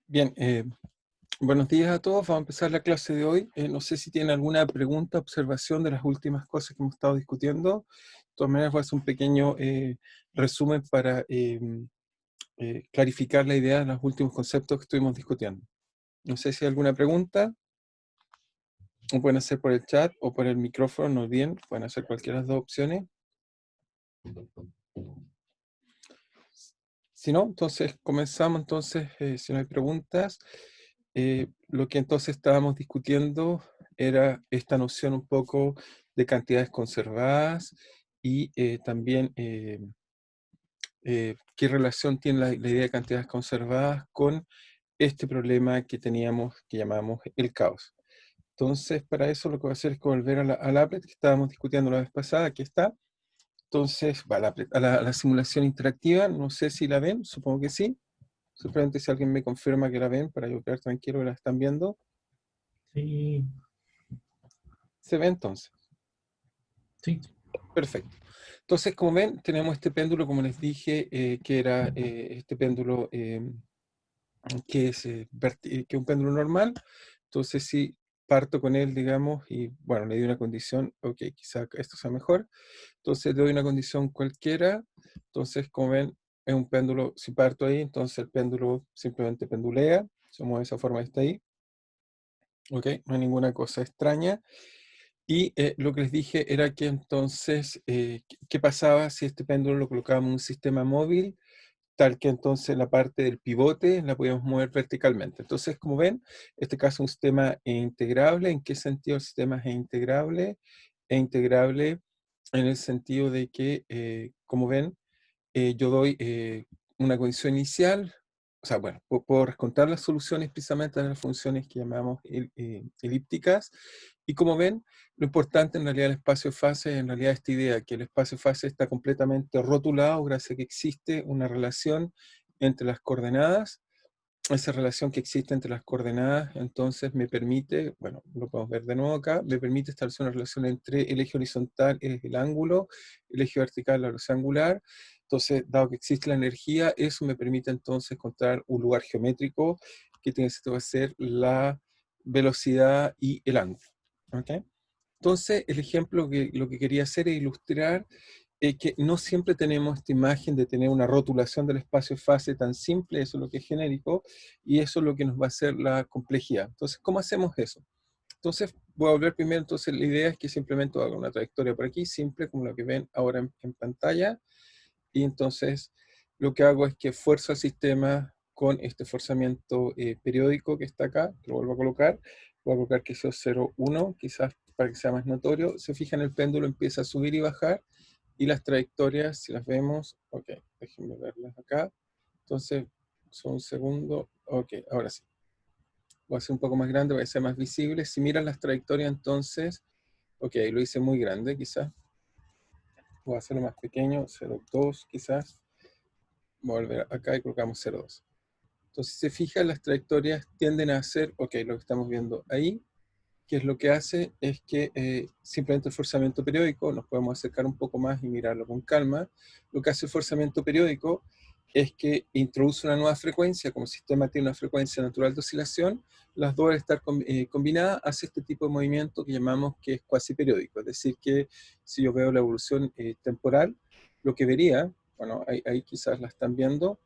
Bien, buenos días a todos. Vamos a empezar la clase de hoy. No sé si tienen alguna pregunta, observación de las últimas cosas que hemos estado discutiendo. De todas maneras, voy a hacer un pequeño resumen para clarificar la idea de los últimos conceptos que estuvimos discutiendo. No sé si hay alguna pregunta. Lo pueden hacer por el chat o por el micrófono, no olviden. Pueden hacer cualquiera de las dos opciones. Si no, entonces comenzamos. Entonces, si no hay preguntas, lo que entonces estábamos discutiendo era esta noción un poco de cantidades conservadas y también qué relación tiene la idea de cantidades conservadas con este problema que teníamos, que llamamos el caos. Entonces, para eso lo que voy a hacer es volver a la applet que estábamos discutiendo la vez pasada. Aquí está. Entonces, va a la simulación interactiva. No sé si la ven, supongo que sí. Simplemente si alguien me confirma que la ven, para yo quedar tranquilo que la están viendo. Sí, ¿Se ve entonces? sí. Perfecto. Entonces, como ven, tenemos este péndulo, como les dije, que era este péndulo que es que es un péndulo normal. Entonces, si parto con él, digamos, y bueno, le doy una condición, ok, quizá esto sea mejor. Entonces, le doy una condición cualquiera. Entonces, como ven, es un péndulo, si parto ahí, entonces el péndulo simplemente pendulea. Se mueve de esa forma, está ahí. Ok, no hay ninguna cosa extraña. Y lo que les dije era que entonces, ¿qué pasaba si este péndulo lo colocábamos en un sistema móvil? Tal que entonces la parte del pivote la podíamos mover verticalmente. Entonces, como ven, este caso es un sistema integrable. ¿En qué sentido el sistema es integrable? Es integrable en el sentido de que, como ven, yo doy una condición inicial. O sea, bueno, puedo descontar las soluciones precisamente de las funciones que llamamos elípticas. Y como ven, lo importante en realidad del espacio-fase es en realidad esta idea, que el espacio-fase está completamente rotulado gracias a que existe una relación entre las coordenadas. Esa relación que existe entre las coordenadas, entonces me permite, bueno, lo podemos ver de nuevo acá, me permite establecer una relación entre el eje horizontal, es el ángulo, el eje vertical, la velocidad angular. Entonces, dado que existe la energía, eso me permite entonces encontrar un lugar geométrico que tiene que ser la velocidad y el ángulo. ¿Ok? Entonces, el ejemplo que lo que quería hacer es ilustrar que no siempre tenemos esta imagen de tener una rotulación del espacio-fase tan simple, eso es lo que es genérico, y eso es lo que nos va a hacer la complejidad. Entonces, ¿cómo hacemos eso? Entonces, voy a volver primero, entonces la idea es que simplemente haga una trayectoria por aquí, simple, como la que ven ahora en pantalla, y entonces lo que hago es que fuerzo al sistema con este forzamiento periódico que está acá, que lo vuelvo a colocar, voy a colocar que sea 0, 1, quizás para que sea más notorio. Se fijan, el péndulo empieza a subir y bajar, y las trayectorias, si las vemos, ok, déjenme verlas acá. Entonces, son un segundo, ok, ahora sí. Voy a hacer un poco más grande, voy a ser más visible. Si miran las trayectorias, entonces, ok, lo hice muy grande, quizás. Voy a hacerlo más pequeño, 0,2 quizás. Voy a volver acá y colocamos 0,2. Entonces, si se fijan, las trayectorias tienden a hacer, ok, lo que estamos viendo ahí, que es lo que hace es que simplemente el forzamiento periódico, nos podemos acercar un poco más y mirarlo con calma. Lo que hace el forzamiento periódico es que introduce una nueva frecuencia. Como el sistema tiene una frecuencia natural de oscilación, las dos al estar combinadas hace este tipo de movimiento que llamamos que es cuasi periódico. Es decir, que si yo veo la evolución temporal, lo que vería, bueno, ahí quizás la están viendo,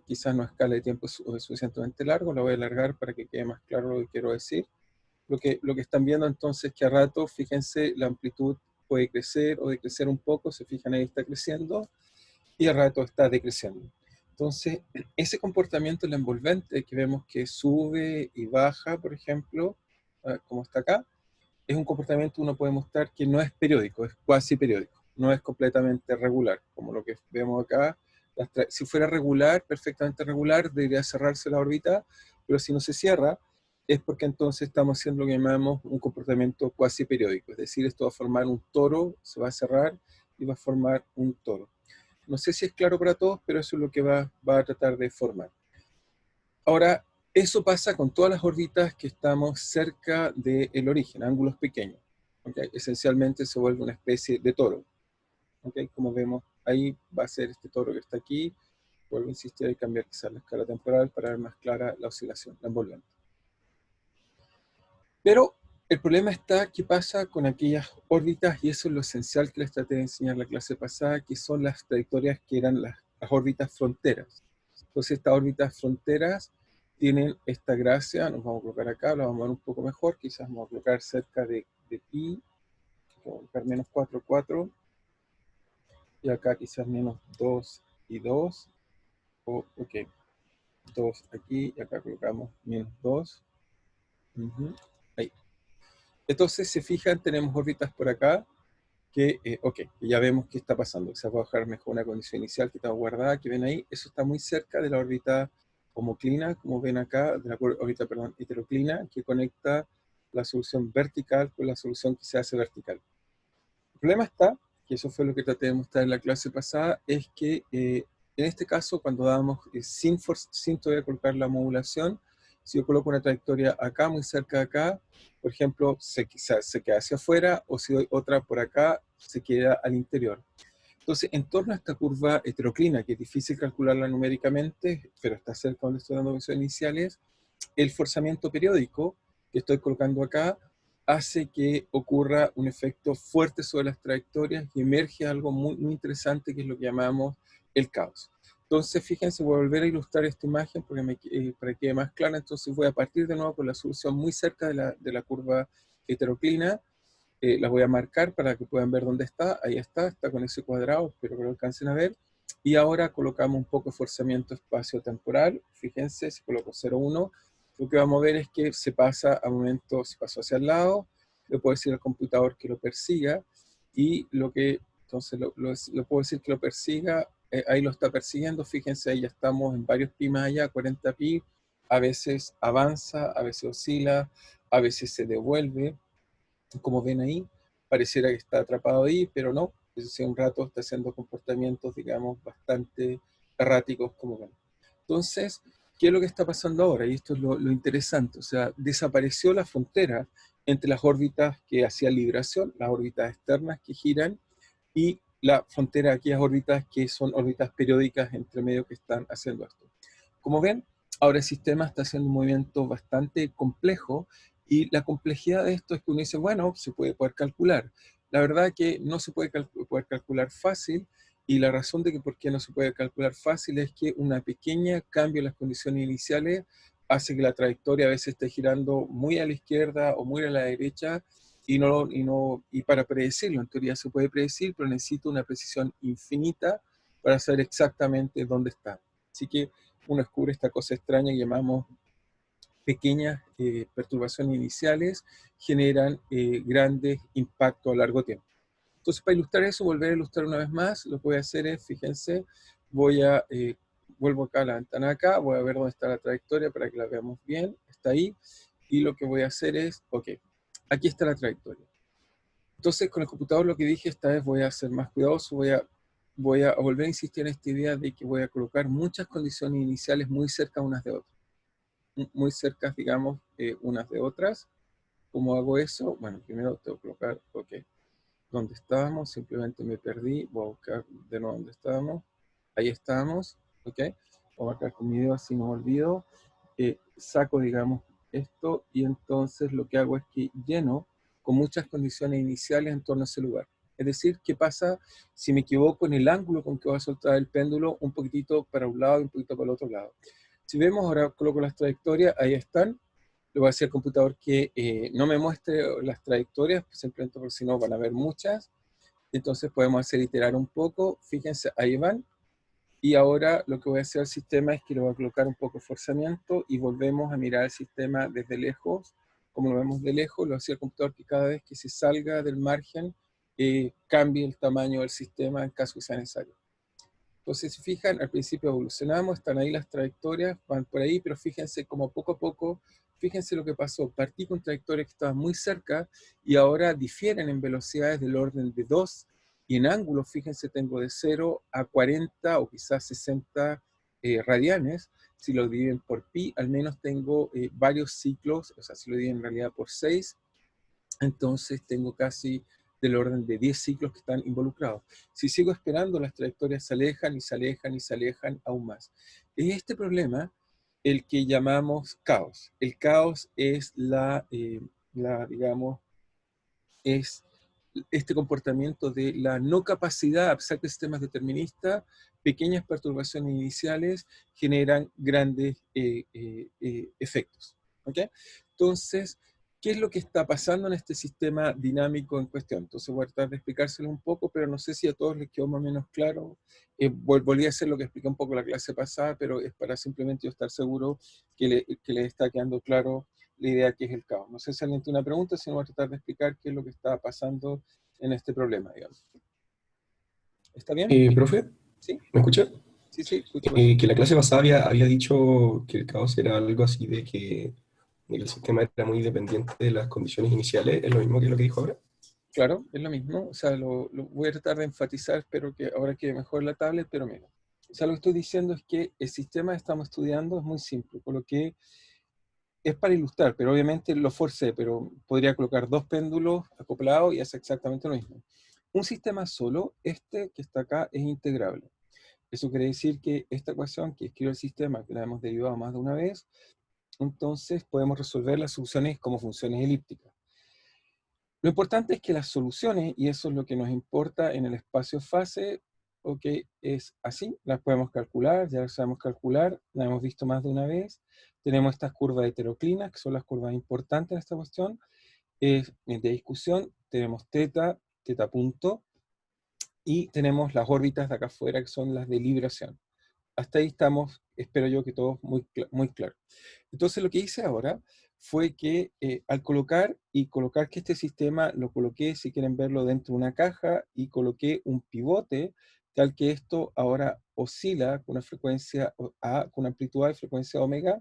quizás no a escala de tiempo suficientemente largo, la voy a alargar para que quede más claro lo que quiero decir. Lo que están viendo entonces que a rato, fíjense, la amplitud puede crecer o decrecer un poco, se fijan ahí está creciendo, y a rato está decreciendo. Entonces, ese comportamiento, el envolvente, que vemos que sube y baja, por ejemplo, como está acá, es un comportamiento que uno puede mostrar que no es periódico, es cuasi periódico, no es completamente regular, como lo que vemos acá. Si fuera regular, perfectamente regular, debería cerrarse la órbita, pero si no se cierra, es porque entonces estamos haciendo lo que llamamos un comportamiento cuasi periódico, es decir, esto va a formar un toro, se va a cerrar y va a formar un toro. No sé si es claro para todos, pero eso es lo que va a tratar de formar. Ahora, eso pasa con todas las órbitas que estamos cerca del origen, ángulos pequeños. ¿Okay? Esencialmente se vuelve una especie de toro. ¿Okay? Como vemos, ahí va a ser este toro que está aquí, vuelvo a insistir, hay que cambiar quizás la escala temporal para ver más clara la oscilación, la envolvente. Pero el problema está qué pasa con aquellas órbitas, y eso es lo esencial que les traté de enseñar la clase pasada, que son las trayectorias que eran las órbitas fronteras. Entonces estas órbitas fronteras tienen esta gracia, nos vamos a colocar acá, la vamos a ver un poco mejor, quizás vamos a colocar cerca de pi, vamos a colocar menos 4, 4, y acá quizás menos 2 y 2, o ok, 2 aquí, y acá colocamos menos 2, ahí. Entonces, se fijan, tenemos órbitas por acá, que, ok, ya vemos qué está pasando. Se va a bajar mejor una condición inicial que estaba guardada, que ven ahí, eso está muy cerca de la órbita homoclina, como ven acá, de la órbita, perdón, heteroclina, que conecta la solución vertical con la solución que se hace vertical. El problema está, que eso fue lo que traté de mostrar en la clase pasada, es que en este caso, cuando damos sin todavía colocar la modulación, si yo coloco una trayectoria acá, muy cerca de acá, por ejemplo, se queda hacia afuera, o si doy otra por acá, se queda al interior. Entonces, en torno a esta curva heteroclina, que es difícil calcularla numéricamente, pero está cerca donde estoy dando menciones iniciales, el forzamiento periódico que estoy colocando acá hace que ocurra un efecto fuerte sobre las trayectorias y emerge algo muy, muy interesante, que es lo que llamamos el caos. Entonces, fíjense, voy a volver a ilustrar esta imagen para que quede más clara. Entonces voy a partir de nuevo con la solución muy cerca de la curva heteroclina. Las voy a marcar para que puedan ver dónde está. Ahí está con ese cuadrado, espero que lo alcancen a ver. Y ahora colocamos un poco de forzamiento espacio-temporal. Fíjense, si coloco 0,1, lo que vamos a ver es que se pasa a momento, se pasó hacia el lado, le puedo decir al computador que lo persiga, y entonces lo puedo decir que lo persiga, ahí lo está persiguiendo, fíjense, ahí ya estamos en varios pi más allá, 40 pi, a veces avanza, a veces oscila, a veces se devuelve, como ven ahí, pareciera que está atrapado ahí, pero no, eso sí, un rato está haciendo comportamientos, digamos, bastante erráticos, como ven. Entonces, ¿qué es lo que está pasando ahora? Y esto es lo interesante, o sea, desapareció la frontera entre las órbitas que hacían libración, las órbitas externas que giran, y la frontera de aquellas órbitas que son órbitas periódicas entre medio que están haciendo esto. Como ven, ahora el sistema está haciendo un movimiento bastante complejo, y la complejidad de esto es que uno dice, bueno, se puede poder calcular. La verdad que no se puede poder calcular fácil, y la razón de que por qué no se puede calcular fácil es que una pequeña cambio en las condiciones iniciales hace que la trayectoria a veces esté girando muy a la izquierda o muy a la derecha, y para predecirlo, en teoría se puede predecir, pero necesita una precisión infinita para saber exactamente dónde está. Así que uno descubre esta cosa extraña que llamamos pequeñas perturbaciones iniciales, generan grandes impactos a largo tiempo. Entonces, para ilustrar eso, volver a ilustrar una vez más, lo que voy a hacer es, fíjense, vuelvo acá a la ventana de acá, voy a ver dónde está la trayectoria para que la veamos bien, está ahí, y lo que voy a hacer es, ok, aquí está la trayectoria. Entonces, con el computador lo que dije, esta vez voy a ser más cuidadoso, voy a volver a insistir en esta idea de que voy a colocar muchas condiciones iniciales muy cerca unas de otras. Muy cerca, digamos, unas de otras. ¿Cómo hago eso? Bueno, primero tengo que colocar, ok, ¿dónde estábamos? Simplemente me perdí, voy a buscar de nuevo dónde estábamos. Ahí estábamos, ok. Voy a marcar con mi dedo así no me olvido. Saco, digamos, esto, y entonces lo que hago es que lleno con muchas condiciones iniciales en torno a ese lugar. Es decir, ¿qué pasa si me equivoco en el ángulo con que va a soltar el péndulo un poquitito para un lado y un poquito para el otro lado? Si vemos, ahora coloco las trayectorias, ahí están. Le voy a decir al computador que no me muestre las trayectorias, simplemente porque si no van a haber muchas. Entonces podemos hacer iterar un poco. Fíjense, ahí van. Y ahora lo que voy a hacer al sistema es que le voy a colocar un poco de forzamiento, y volvemos a mirar el sistema desde lejos. Como lo vemos de lejos, le voy a decir al computador que cada vez que se salga del margen, cambie el tamaño del sistema en caso que sea necesario. Entonces, si fijan, al principio evolucionamos, están ahí las trayectorias, van por ahí, pero fíjense como poco a poco, fíjense lo que pasó. Partí con trayectorias que estaban muy cerca, y ahora difieren en velocidades del orden de 2, y en ángulos, fíjense, tengo de 0 a 40 o quizás 60 radianes. Si lo dividen por pi, al menos tengo varios ciclos, o sea, si lo dividen en realidad por 6, entonces tengo casi del orden de 10 ciclos que están involucrados. Si sigo esperando, las trayectorias se alejan y se alejan y se alejan aún más. Es este problema el que llamamos caos. El caos es digamos, es este comportamiento de la no capacidad, a pesar que sistemas deterministas, pequeñas perturbaciones iniciales generan grandes efectos. ¿Ok? Entonces, ¿qué es lo que está pasando en este sistema dinámico en cuestión? Entonces voy a tratar de explicárselo un poco, pero no sé si a todos les quedó más o menos claro. Volví a hacer lo que expliqué un poco la clase pasada, pero es para simplemente yo estar seguro que le está quedando claro la idea que es el caos. No sé si alguien tiene una pregunta, si no voy a tratar de explicar qué es lo que está pasando en este problema, digamos. ¿Está bien? Profe, ¿Sí? ¿me escucha? Sí, sí, escucho perfecto. Que la clase pasada había dicho que el caos era algo así de que el sistema era muy dependiente de las condiciones iniciales. ¿Es lo mismo que lo que dijo ahora? Claro, es lo mismo. O sea, lo voy a tratar de enfatizar, espero que ahora quede mejor la tablet, pero mira. O sea, lo que estoy diciendo es que el sistema que estamos estudiando es muy simple, por lo que es para ilustrar, pero obviamente lo forcé, pero podría colocar dos péndulos acoplados y hace exactamente lo mismo. Un sistema solo, este que está acá, es integrable. Eso quiere decir que esta ecuación que escribe el sistema, que la hemos derivado más de una vez, entonces podemos resolver las soluciones como funciones elípticas. Lo importante es que las soluciones, y eso es lo que nos importa en el espacio-fase, ok, es así, las podemos calcular, ya las sabemos calcular, las hemos visto más de una vez. Tenemos estas curvas heteroclinas, que son las curvas importantes en esta cuestión. Es de discusión, tenemos teta, teta punto, y tenemos las órbitas de acá afuera, que son las de libración. Hasta ahí estamos, espero yo que todos muy claro. Entonces lo que hice ahora fue que al colocar que este sistema lo coloqué, si quieren verlo, dentro de una caja y coloqué un pivote tal que esto ahora oscila con una frecuencia A, con una amplitud de frecuencia omega.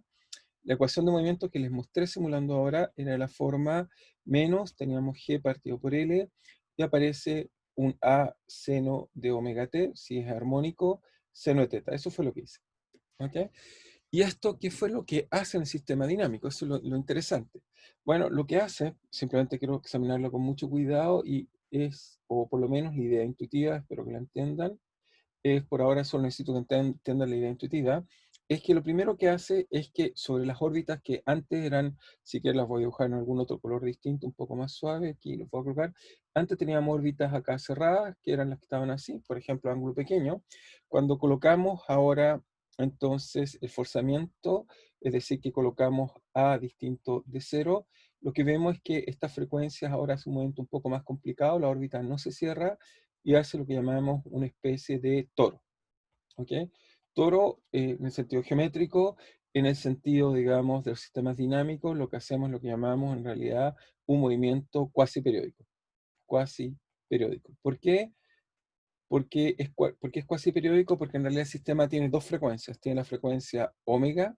La ecuación de movimiento que les mostré simulando ahora era de la forma menos, teníamos G partido por L, y aparece un A seno de omega t, si es armónico, seno de teta. Eso fue lo que hice. ¿Okay? ¿Y esto qué fue lo que hace en el sistema dinámico? Eso es lo interesante. Bueno, lo que hace, simplemente quiero examinarlo con mucho cuidado y es, o por lo menos la idea intuitiva, espero que la entiendan, es por ahora solo necesito que entiendan la idea intuitiva, es que lo primero que hace es que sobre las órbitas que antes eran, si quieres las voy a dibujar en algún otro color distinto, un poco más suave, aquí los voy a colocar, antes teníamos órbitas acá cerradas, que eran las que estaban así, por ejemplo, ángulo pequeño. Cuando colocamos ahora entonces el forzamiento, es decir, que colocamos A distinto de cero, lo que vemos es que estas frecuencias ahora es un momento un poco más complicado, la órbita no se cierra, y hace lo que llamamos una especie de toro. ¿Ok? Toro en el sentido geométrico, en el sentido, digamos, de los sistemas dinámicos, lo que hacemos es lo que llamamos en realidad un movimiento cuasi periódico. Cuasi periódico. ¿Por qué? Porque es cuasi periódico, porque en realidad el sistema tiene dos frecuencias. Tiene la frecuencia omega,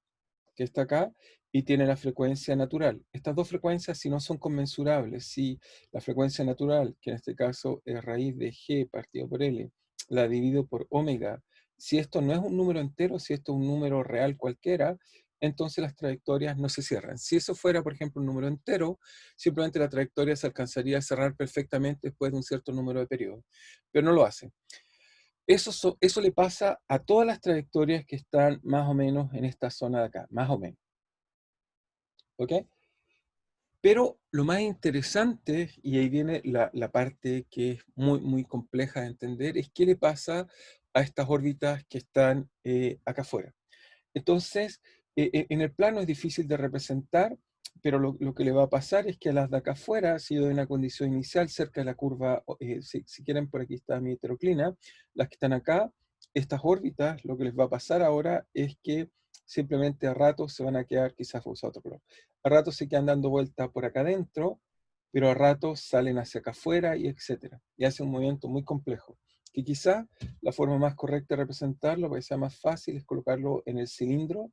que está acá, y tiene la frecuencia natural. Estas dos frecuencias, si no son conmensurables, si la frecuencia natural, que en este caso es raíz de G partido por L, la divido por omega, si esto no es un número entero, si esto es un número real cualquiera, entonces las trayectorias no se cierran. Si eso fuera, por ejemplo, un número entero, simplemente la trayectoria se alcanzaría a cerrar perfectamente después de un cierto número de periodos, pero no lo hace. Eso le pasa a todas las trayectorias que están más o menos en esta zona de acá, más o menos. ¿Ok? Pero lo más interesante, y ahí viene la parte que es muy compleja de entender, es qué le pasa a estas órbitas que están acá afuera. Entonces, en el plano es difícil de representar, pero lo que le va a pasar es que a las de acá afuera, ha sido de una condición inicial cerca de la curva, si quieren, por aquí está mi heteroclina, las que están acá, estas órbitas, lo que les va a pasar ahora es que simplemente a ratos se van a quedar, quizás voy a usar otro color, a ratos se quedan dando vuelta por acá adentro, pero a ratos salen hacia acá afuera y etcétera. Y hace un movimiento muy complejo, que quizá la forma más correcta de representarlo, para que sea más fácil, es colocarlo en el cilindro.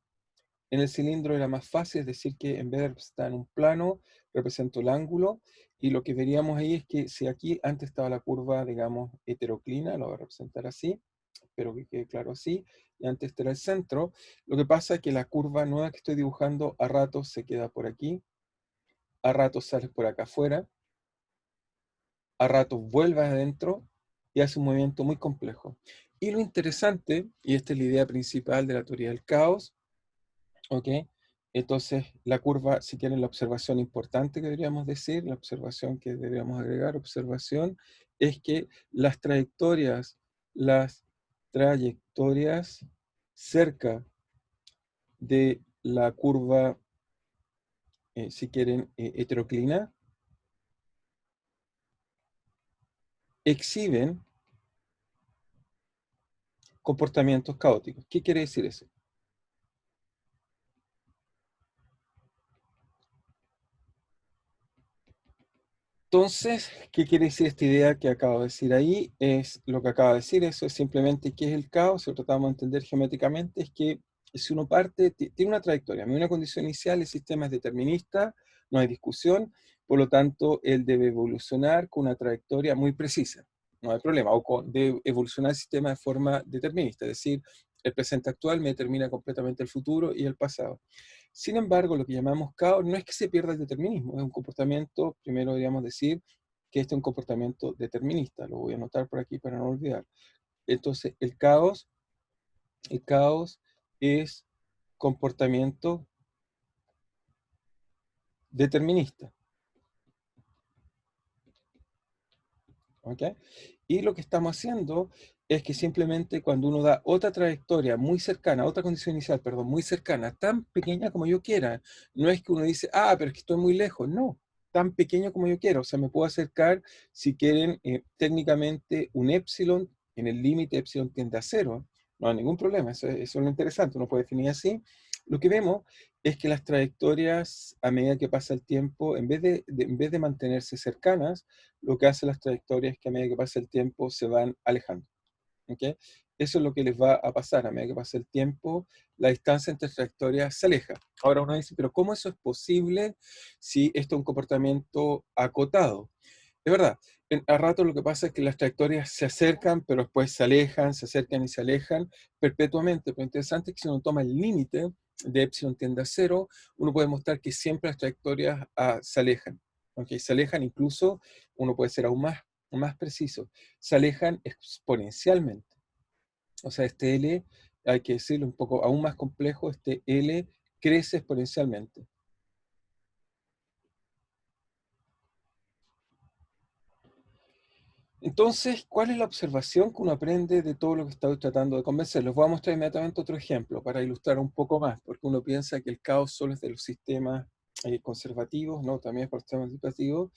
En el cilindro era más fácil, es decir, que en vez de representar en un plano, represento el ángulo, y lo que veríamos ahí es que si aquí antes estaba la curva, digamos, heteroclina, lo voy a representar así, espero que quede claro así, y antes este era el centro, lo que pasa es que la curva nueva que estoy dibujando a ratos se queda por aquí, a ratos sale por acá afuera, a ratos vuelve adentro y hace un movimiento muy complejo. Y lo interesante, y esta es la idea principal de la teoría del caos, ¿ok? Entonces, la curva, si quieren, la observación importante que deberíamos decir, la observación que deberíamos agregar, observación, es que las trayectorias cerca de la curva, si quieren, heteroclina, exhiben comportamientos caóticos. ¿Qué quiere decir eso? Entonces, ¿qué quiere decir esta idea que acabo de decir ahí? Es lo que acabo de decir, eso es simplemente qué es el caos, si lo tratamos de entender geométricamente, es que si uno parte, tiene una trayectoria, una condición inicial, el sistema es determinista, no hay discusión, por lo tanto, él debe evolucionar con una trayectoria muy precisa, no hay problema, debe evolucionar el sistema de forma determinista, es decir, el presente actual me determina completamente el futuro y el pasado. Sin embargo, lo que llamamos caos no es que se pierda el determinismo, es un comportamiento, primero deberíamos decir que este es un comportamiento determinista, lo voy a anotar por aquí para no olvidar. Entonces, el caos es comportamiento determinista, ¿ok? Y lo que estamos haciendo es que simplemente cuando uno da otra trayectoria muy cercana, otra condición inicial, perdón, muy cercana, tan pequeña como yo quiera, no es que uno dice, ah, pero es que estoy muy lejos, no, tan pequeño como yo quiero, o sea, me puedo acercar, si quieren, técnicamente un épsilon, en el límite épsilon tiende a cero, no hay ningún problema, eso es lo interesante, uno puede definir así. Lo que vemos es que las trayectorias, a medida que pasa el tiempo, en vez de mantenerse cercanas, lo que hacen las trayectorias es que a medida que pasa el tiempo se van alejando. ¿Ok? Eso es lo que les va a pasar. A medida que pasa el tiempo, la distancia entre trayectorias se aleja. Ahora uno dice, pero ¿cómo eso es posible si esto es un comportamiento acotado? Es verdad, a rato lo que pasa es que las trayectorias se acercan, pero después se alejan, se acercan y se alejan perpetuamente. Pero lo interesante es que si uno toma el límite de epsilon tiende a cero, uno puede mostrar que siempre las trayectorias se alejan. ¿Ok? Se alejan incluso, uno puede ser aún más preciso, se alejan exponencialmente. O sea, este L, hay que decirlo un poco aún más complejo, este L crece exponencialmente. Entonces, ¿cuál es la observación que uno aprende de todo lo que estoy tratando de convencer? Les voy a mostrar inmediatamente otro ejemplo para ilustrar un poco más, porque uno piensa que el caos solo es de los sistemas conservativos, no, también es para los sistemas educativos,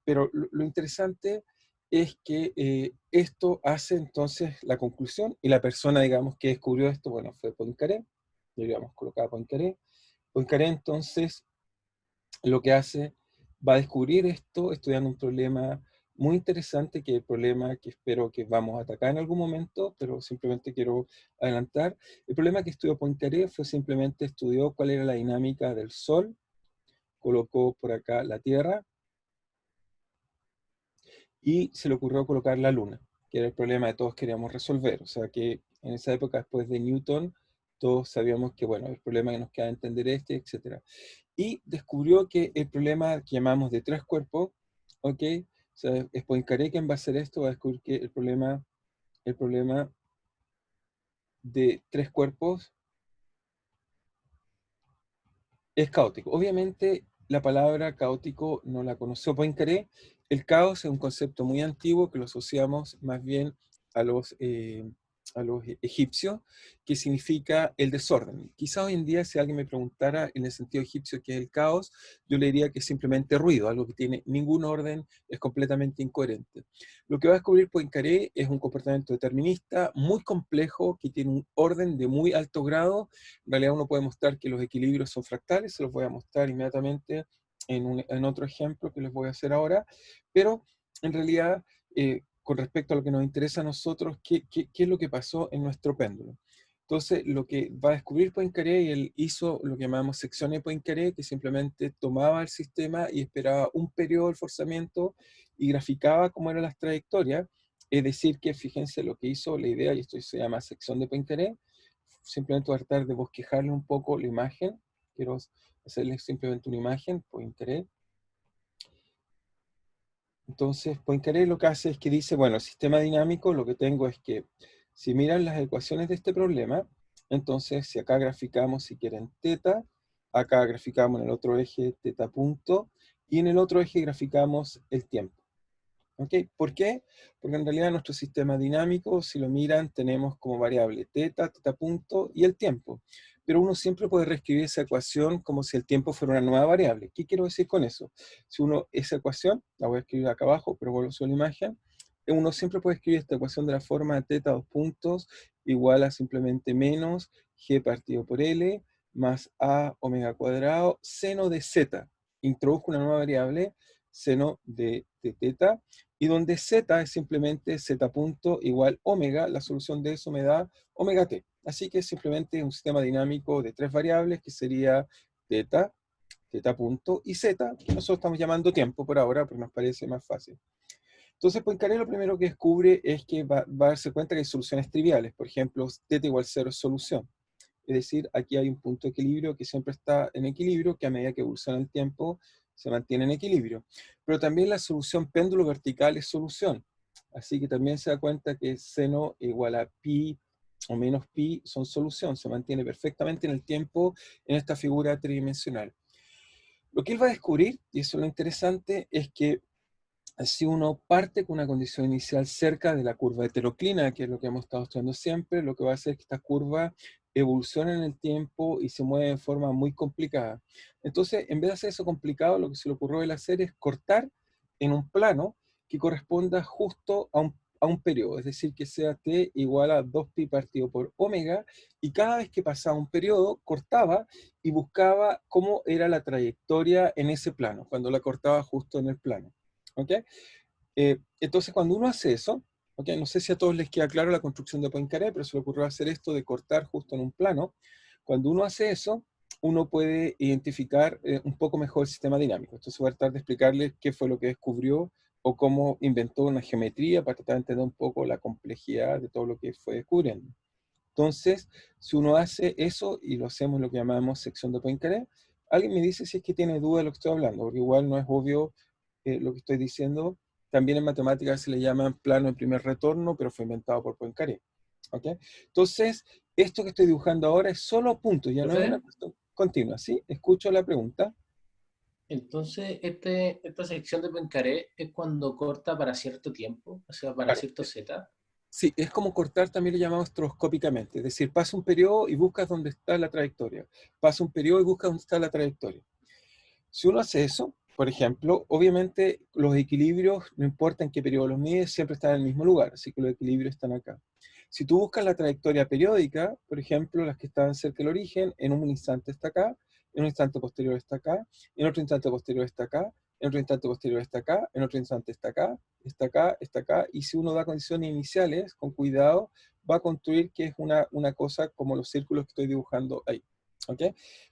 pero lo interesante es que esto hace entonces la conclusión, y la persona, digamos, que descubrió esto, bueno, fue Poincaré, digamos, colocada Poincaré. Poincaré entonces lo que hace, va a descubrir esto estudiando un problema muy interesante, que es el problema que espero que vamos a atacar en algún momento, pero simplemente quiero adelantar. El problema que estudió Poincaré fue simplemente estudió cuál era la dinámica del Sol, colocó por acá la Tierra, y se le ocurrió colocar la Luna, que era el problema que todos queríamos resolver. O sea que en esa época, después de Newton, todos sabíamos que, bueno, el problema que nos queda entender es este, etc. Y descubrió que el problema que llamamos de tres cuerpos, ¿ok? O sea, es Poincaré quien va a hacer esto, va a descubrir que el problema de tres cuerpos es caótico. Obviamente, la palabra caótico no la conoció Poincaré. El caos es un concepto muy antiguo que lo asociamos más bien a los egipcios, que significa el desorden. Quizá hoy en día, si alguien me preguntara en el sentido egipcio qué es el caos, yo le diría que es simplemente ruido, algo que tiene ningún orden, es completamente incoherente. Lo que va a descubrir Poincaré es un comportamiento determinista muy complejo, que tiene un orden de muy alto grado. En realidad uno puede mostrar que los equilibrios son fractales, se los voy a mostrar inmediatamente en otro ejemplo que les voy a hacer ahora, pero en realidad, con respecto a lo que nos interesa a nosotros, ¿qué es lo que pasó en nuestro péndulo? Entonces, lo que va a descubrir Poincaré, y él hizo lo que llamamos secciones de Poincaré, que simplemente tomaba el sistema y esperaba un periodo de forzamiento y graficaba cómo eran las trayectorias. Es decir, que fíjense lo que hizo, la idea, y esto se llama sección de Poincaré. Simplemente voy a tratar de bosquejarle un poco la imagen. Quiero hacerle simplemente una imagen por interés. Entonces, Poincaré lo que hace es que dice, bueno, el sistema dinámico lo que tengo es que si miran las ecuaciones de este problema, entonces si acá graficamos, si quieren, teta, acá graficamos en el otro eje teta punto, y en el otro eje graficamos el tiempo. ¿Ok? ¿Por qué? Porque en realidad nuestro sistema dinámico, si lo miran, tenemos como variable teta, teta punto y el tiempo. Pero uno siempre puede reescribir esa ecuación como si el tiempo fuera una nueva variable. ¿Qué quiero decir con eso? Si uno, esa ecuación, la voy a escribir acá abajo, pero vuelvo a su imagen, uno siempre puede escribir esta ecuación de la forma de teta dos puntos igual a simplemente menos g partido por L más a omega cuadrado seno de z. Introduzco una nueva variable, seno de teta, y donde z es simplemente z punto igual omega, la solución de eso me da omega t. Así que es simplemente un sistema dinámico de tres variables que sería teta, teta punto y z, que nosotros estamos llamando tiempo por ahora porque nos parece más fácil. Entonces, Poincaré lo primero que descubre es que va a darse cuenta que hay soluciones triviales. Por ejemplo, teta igual 0 es solución. Es decir, aquí hay un punto de equilibrio que siempre está en equilibrio, que a medida que evoluciona el tiempo se mantiene en equilibrio. Pero también la solución péndulo vertical es solución. Así que también se da cuenta que seno igual a pi o menos pi son solución. Se mantiene perfectamente en el tiempo en esta figura tridimensional. Lo que él va a descubrir, y eso es lo interesante, es que si uno parte con una condición inicial cerca de la curva heteroclina, que es lo que hemos estado estudiando siempre, lo que va a hacer es que esta curva evolucione en el tiempo y se mueve de forma muy complicada. Entonces, en vez de hacer eso complicado, lo que se le ocurrió a él hacer es cortar en un plano que corresponda justo a un periodo, es decir, que sea t igual a 2pi partido por omega, y cada vez que pasaba un periodo, cortaba y buscaba cómo era la trayectoria en ese plano, cuando la cortaba justo en el plano. ¿Ok? Entonces, cuando uno hace eso, ¿ok? No sé si a todos les queda claro la construcción de Poincaré, pero se le ocurrió hacer esto de cortar justo en un plano. Cuando uno hace eso, uno puede identificar un poco mejor el sistema dinámico. Entonces voy a tratar de explicarles qué fue lo que descubrió o cómo inventó una geometría para tratar de entender un poco la complejidad de todo lo que fue descubriendo. Entonces, si uno hace eso y lo hacemos lo que llamamos sección de Poincaré, alguien me dice si es que tiene duda de lo que estoy hablando, porque igual no es obvio lo que estoy diciendo. También en matemáticas se le llama plano de primer retorno, pero fue inventado por Poincaré. ¿Ok? Entonces, esto que estoy dibujando ahora es solo puntos, ya no es una Profe, cuestión continua, ¿sí? Escucho la pregunta. entonces esta sección de Poincaré es cuando corta para cierto tiempo, o sea, para Claro. cierto z. Sí, es como cortar, también lo llamamos estroscópicamente, es decir, pasa un periodo y buscas dónde está la trayectoria. Pasa un periodo y buscas dónde está la trayectoria. Si uno hace eso, por ejemplo, obviamente los equilibrios, no importa en qué periodo los mides, siempre están en el mismo lugar, así que los equilibrios están acá. Si tú buscas la trayectoria periódica, por ejemplo, las que están cerca del origen, en un instante está acá, en un instante posterior está acá, en otro instante posterior está acá, en otro instante posterior está acá, en otro instante está acá, está acá, está acá, y si uno da condiciones iniciales, con cuidado, va a construir que es una cosa como los círculos que estoy dibujando ahí. ¿Ok?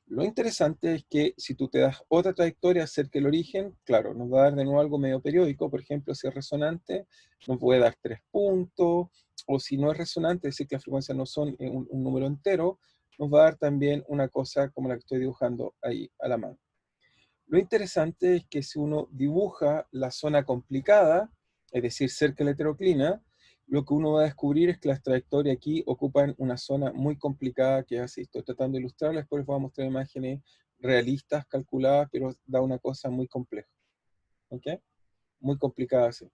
Lo interesante es que si tú te das otra trayectoria cerca del origen, claro, nos va a dar de nuevo algo medio periódico. Por ejemplo, si es resonante, nos puede dar 3 puntos, o si no es resonante, es decir, que las frecuencias no son un número entero, nos va a dar también una cosa como la que estoy dibujando ahí a la mano. Lo interesante es que si uno dibuja la zona complicada, es decir, cerca de la heteroclina, lo que uno va a descubrir es que las trayectorias aquí ocupan una zona muy complicada, que es así. Estoy tratando de ilustrarla, después les voy a mostrar imágenes realistas, calculadas, pero da una cosa muy compleja. ¿Ok? Muy complicada así.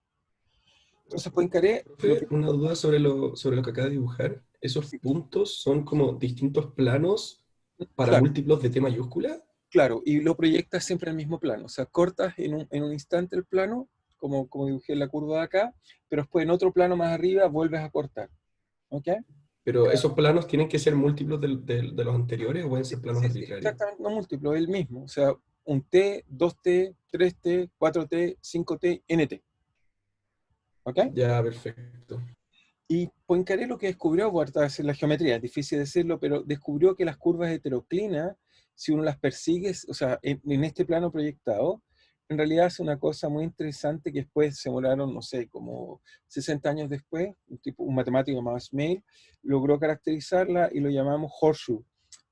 Entonces, Poincaré, lo Profe, que... una duda sobre lo que acaba de dibujar. ¿Esos Sí, puntos son como distintos planos para claro, múltiplos de T mayúscula? claro, y lo proyectas siempre en el mismo plano. O sea, cortas en un instante el plano, como dibujé la curva de acá, pero después en otro plano más arriba vuelves a cortar. ¿Ok? Pero esos planos tienen que ser múltiplos de los anteriores o pueden ser planos Sí, sí, arbitrarios. exactamente, no múltiplo, es el mismo. O sea, un T, 2T, 3T, 4T, 5T, NT. ¿Ok? Ya, perfecto. Y Poincaré lo que descubrió, bueno, es la geometría, es difícil decirlo, pero descubrió que las curvas heteroclinas, si uno las persigue, o sea, en este plano proyectado, en realidad es una cosa muy interesante que después se demoraron, no sé, como 60 años después, un matemático llamado Smale logró caracterizarla y lo llamamos horseshoe.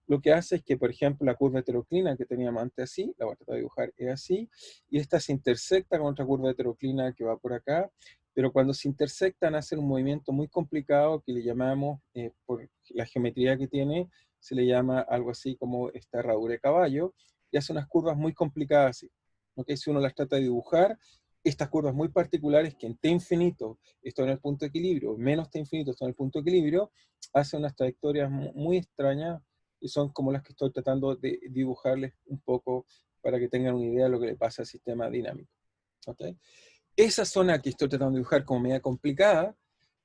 lo que hace es que, por ejemplo, la curva heteroclina que teníamos antes así, la voy a tratar de dibujar, es así, y esta se intersecta con otra curva heteroclina que va por acá, pero cuando se intersectan hacen un movimiento muy complicado que le llamamos, por la geometría que tiene, se le llama algo así como esta herradura de caballo, y hace unas curvas muy complicadas así. ¿Okay? Si uno las trata de dibujar, estas curvas muy particulares que en t infinito están en el punto de equilibrio, menos t infinito están en el punto de equilibrio, hacen unas trayectorias muy extrañas y son como las que estoy tratando de dibujarles un poco para que tengan una idea de lo que le pasa al sistema dinámico. ¿Okay? Esa zona que estoy tratando de dibujar como media complicada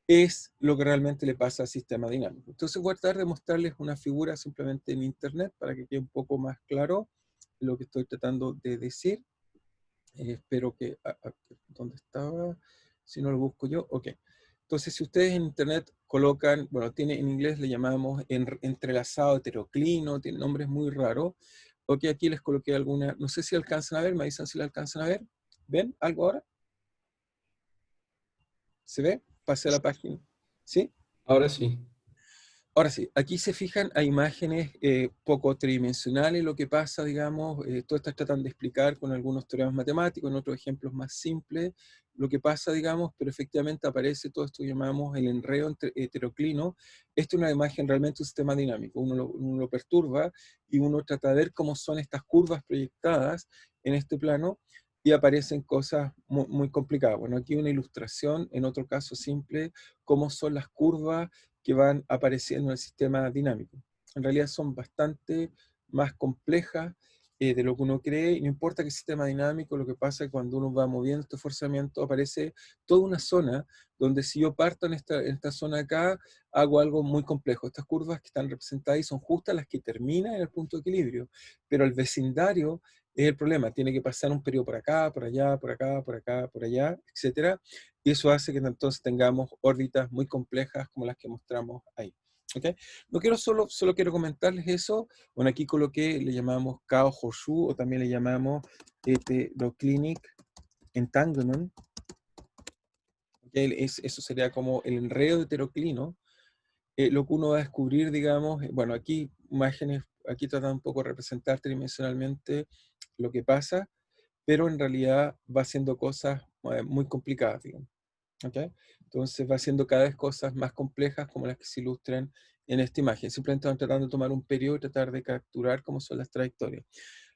es lo que realmente le pasa al sistema dinámico. Entonces voy a tratar de mostrarles una figura simplemente en internet para que quede un poco más claro lo que estoy tratando de decir. Espero que... ¿dónde estaba? Si no lo busco yo, ok. Entonces, si ustedes en internet colocan, bueno, tiene en inglés le llamamos entrelazado heteroclino, tiene nombres muy raros. Ok, aquí les coloqué alguna, no sé si alcanzan a ver, me dicen si la alcanzan a ver. ¿Ven algo ahora? ¿Se ve? Pasé a la página. ¿Sí? Ahora sí. Ahora sí, aquí se fijan a imágenes poco tridimensionales, lo que pasa, digamos, todas estas tratan de explicar con algunos teoremas matemáticos, en otros ejemplos más simples, lo que pasa, digamos, pero efectivamente aparece todo esto que llamamos el enredo heteroclino. Esto es una imagen realmente un sistema dinámico, uno lo perturba y uno trata de ver cómo son estas curvas proyectadas en este plano y aparecen cosas muy complicadas. Bueno, aquí una ilustración, en otro caso simple, cómo son las curvas que van apareciendo en el sistema dinámico. En realidad son bastante más complejas de lo que uno cree, y no importa qué sistema dinámico, lo que pasa es que cuando uno va moviendo este forzamiento aparece toda una zona donde si yo parto en esta zona acá, hago algo muy complejo. Estas curvas que están representadas ahí son justas las que terminan en el punto de equilibrio, pero el vecindario es el problema, tiene que pasar un periodo por acá, por allá, por acá, por acá, por allá, etcétera, y eso hace que entonces tengamos órbitas muy complejas como las que mostramos ahí. ¿Okay? No quiero solo quiero comentarles eso. Bueno, aquí coloqué, le llamamos Chaos Horseshoe o también le llamamos heteroclinic entanglement. ¿Okay? Eso sería como el enredo heteroclino. Lo que uno va a descubrir, digamos, bueno, aquí imágenes, aquí tratan un poco de representar tridimensionalmente lo que pasa, pero en realidad va haciendo cosas muy complicadas, digamos. ¿Okay? Entonces va haciendo cada vez cosas más complejas como las que se ilustran en esta imagen. Simplemente van tratando de tomar un periodo y tratar de capturar cómo son las trayectorias.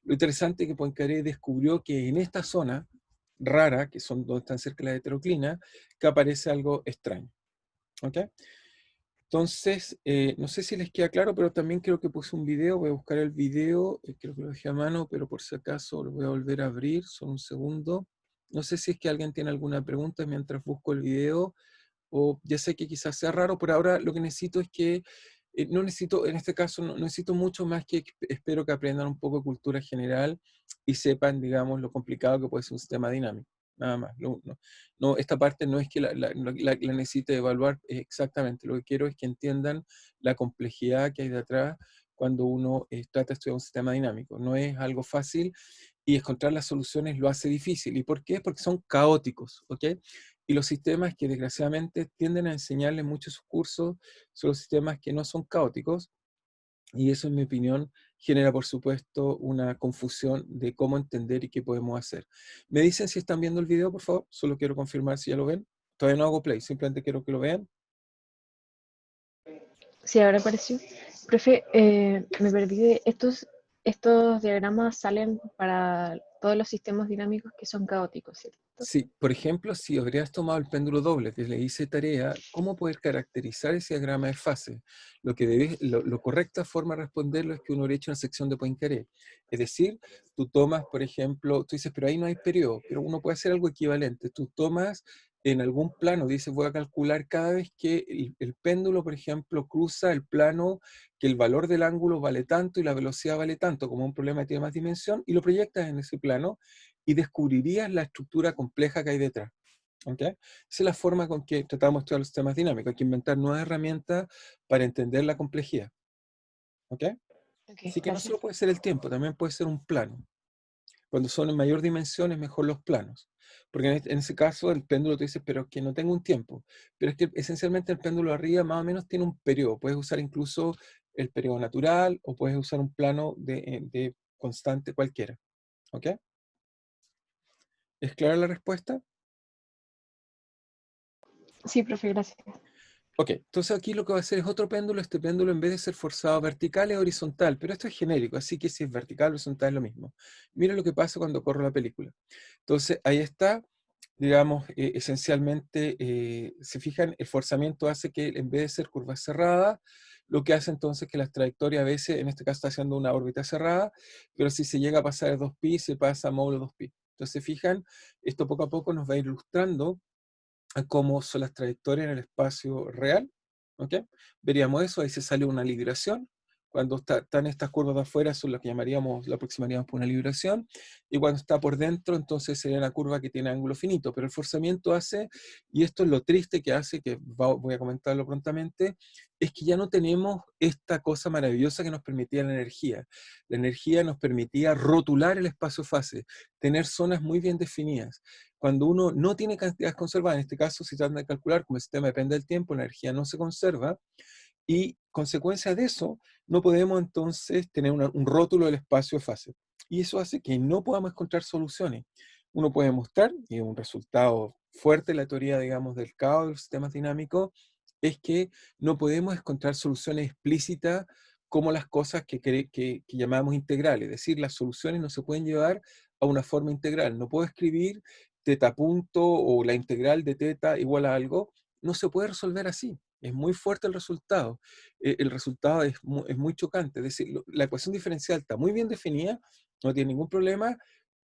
Lo interesante es que Poincaré descubrió que en esta zona rara, que son donde están cerca de la heteroclina, que aparece algo extraño. ¿Okay? Entonces, no sé si les queda claro, pero también creo que puse un video. Voy a buscar el video, creo que lo dejé a mano, pero por si acaso lo voy a volver a abrir, solo un segundo. No sé si es que alguien tiene alguna pregunta mientras busco el video, o ya sé que quizás sea raro, pero ahora lo que necesito es que, no necesito, en este caso, no necesito mucho más que espero que aprendan un poco de cultura general y sepan, digamos, lo complicado que puede ser un sistema dinámico. Nada más. No, esta parte no es que la necesite evaluar exactamente. Lo que quiero es que entiendan la complejidad que hay detrás cuando uno trata de estudiar un sistema dinámico. No es algo fácil y encontrar las soluciones lo hace difícil. ¿Y por qué? Porque son caóticos, ¿ok? Y los sistemas que desgraciadamente tienden a enseñarle muchos cursos son los sistemas que no son caóticos, y eso, en mi opinión, genera, por supuesto, una confusión de cómo entender y qué podemos hacer. ¿Me dicen si están viendo el video, por favor? Solo quiero confirmar si ya lo ven. Todavía no hago play, simplemente quiero que lo vean. Sí, ahora apareció. Profe, me perdí de estos diagramas salen para todos los sistemas dinámicos que son caóticos, ¿cierto? Sí, por ejemplo, si habrías tomado el péndulo doble que le hice tarea, ¿cómo poder caracterizar ese diagrama de fase? Lo correcta forma de responderlo es que uno habría hecho una sección de Poincaré. Es decir, tú tomas, por ejemplo, tú dices, pero ahí no hay periodo, pero uno puede hacer algo equivalente. Tú tomas en algún plano, dices, voy a calcular cada vez que el péndulo, por ejemplo, cruza el plano, que el valor del ángulo vale tanto y la velocidad vale tanto, como un problema que tiene más dimensión, y lo proyectas en ese plano, y descubrirías la estructura compleja que hay detrás. ¿Okay? Esa es la forma con que tratamos de estudiar los sistemas dinámicos. Hay que inventar nuevas herramientas para entender la complejidad. ¿Okay? Ok, Así que no gracias. solo puede ser el tiempo, también puede ser un plano. Cuando son en mayor dimensión es mejor los planos. Porque en ese caso el péndulo te dice, pero que no tengo un tiempo. Pero es que esencialmente el péndulo arriba más o menos tiene un periodo. Puedes usar incluso el periodo natural, o puedes usar un plano de constante cualquiera. ¿Ok? ¿Es clara la respuesta? Sí, profe, gracias. Ok, entonces aquí lo que va a hacer es otro péndulo. Este péndulo, en vez de ser forzado vertical, es horizontal, pero esto es genérico, así que si es vertical o horizontal es lo mismo. Mira lo que pasa cuando corro la película. Entonces ahí está, digamos, esencialmente, se fijan, el forzamiento hace que en vez de ser curvas cerradas, lo que hace entonces que las trayectorias a veces, en este caso está haciendo una órbita cerrada, pero si se llega a pasar de 2pi, se pasa a módulo 2pi. Entonces, se fijan, esto poco a poco nos va ilustrando a cómo son las trayectorias en el espacio real. ¿Ok? Veríamos eso, ahí se sale una libración. Cuando están estas curvas de afuera son las que llamaríamos, la aproximaríamos por una libración, y cuando está por dentro, entonces sería una curva que tiene ángulo finito, pero el forzamiento hace, y esto es lo triste que hace, que voy a comentarlo prontamente, es que ya no tenemos esta cosa maravillosa que nos permitía la energía. La energía nos permitía rotular el espacio-fase, tener zonas muy bien definidas. Cuando uno no tiene cantidades conservadas, en este caso, si tratan de calcular, como el sistema depende del tiempo, la energía no se conserva, y consecuencia de eso, no podemos entonces tener un rótulo del espacio-fase. Y eso hace que no podamos encontrar soluciones. Uno puede mostrar, y un resultado fuerte de la teoría, digamos, del caos de los sistemas dinámicos, es que no podemos encontrar soluciones explícitas como las cosas que llamamos integrales. Es decir, las soluciones no se pueden llevar a una forma integral. No puedo escribir teta punto o la integral de teta igual a algo. No se puede resolver así. Es muy fuerte el resultado. El resultado es muy chocante. Es decir, la ecuación diferencial está muy bien definida, no tiene ningún problema,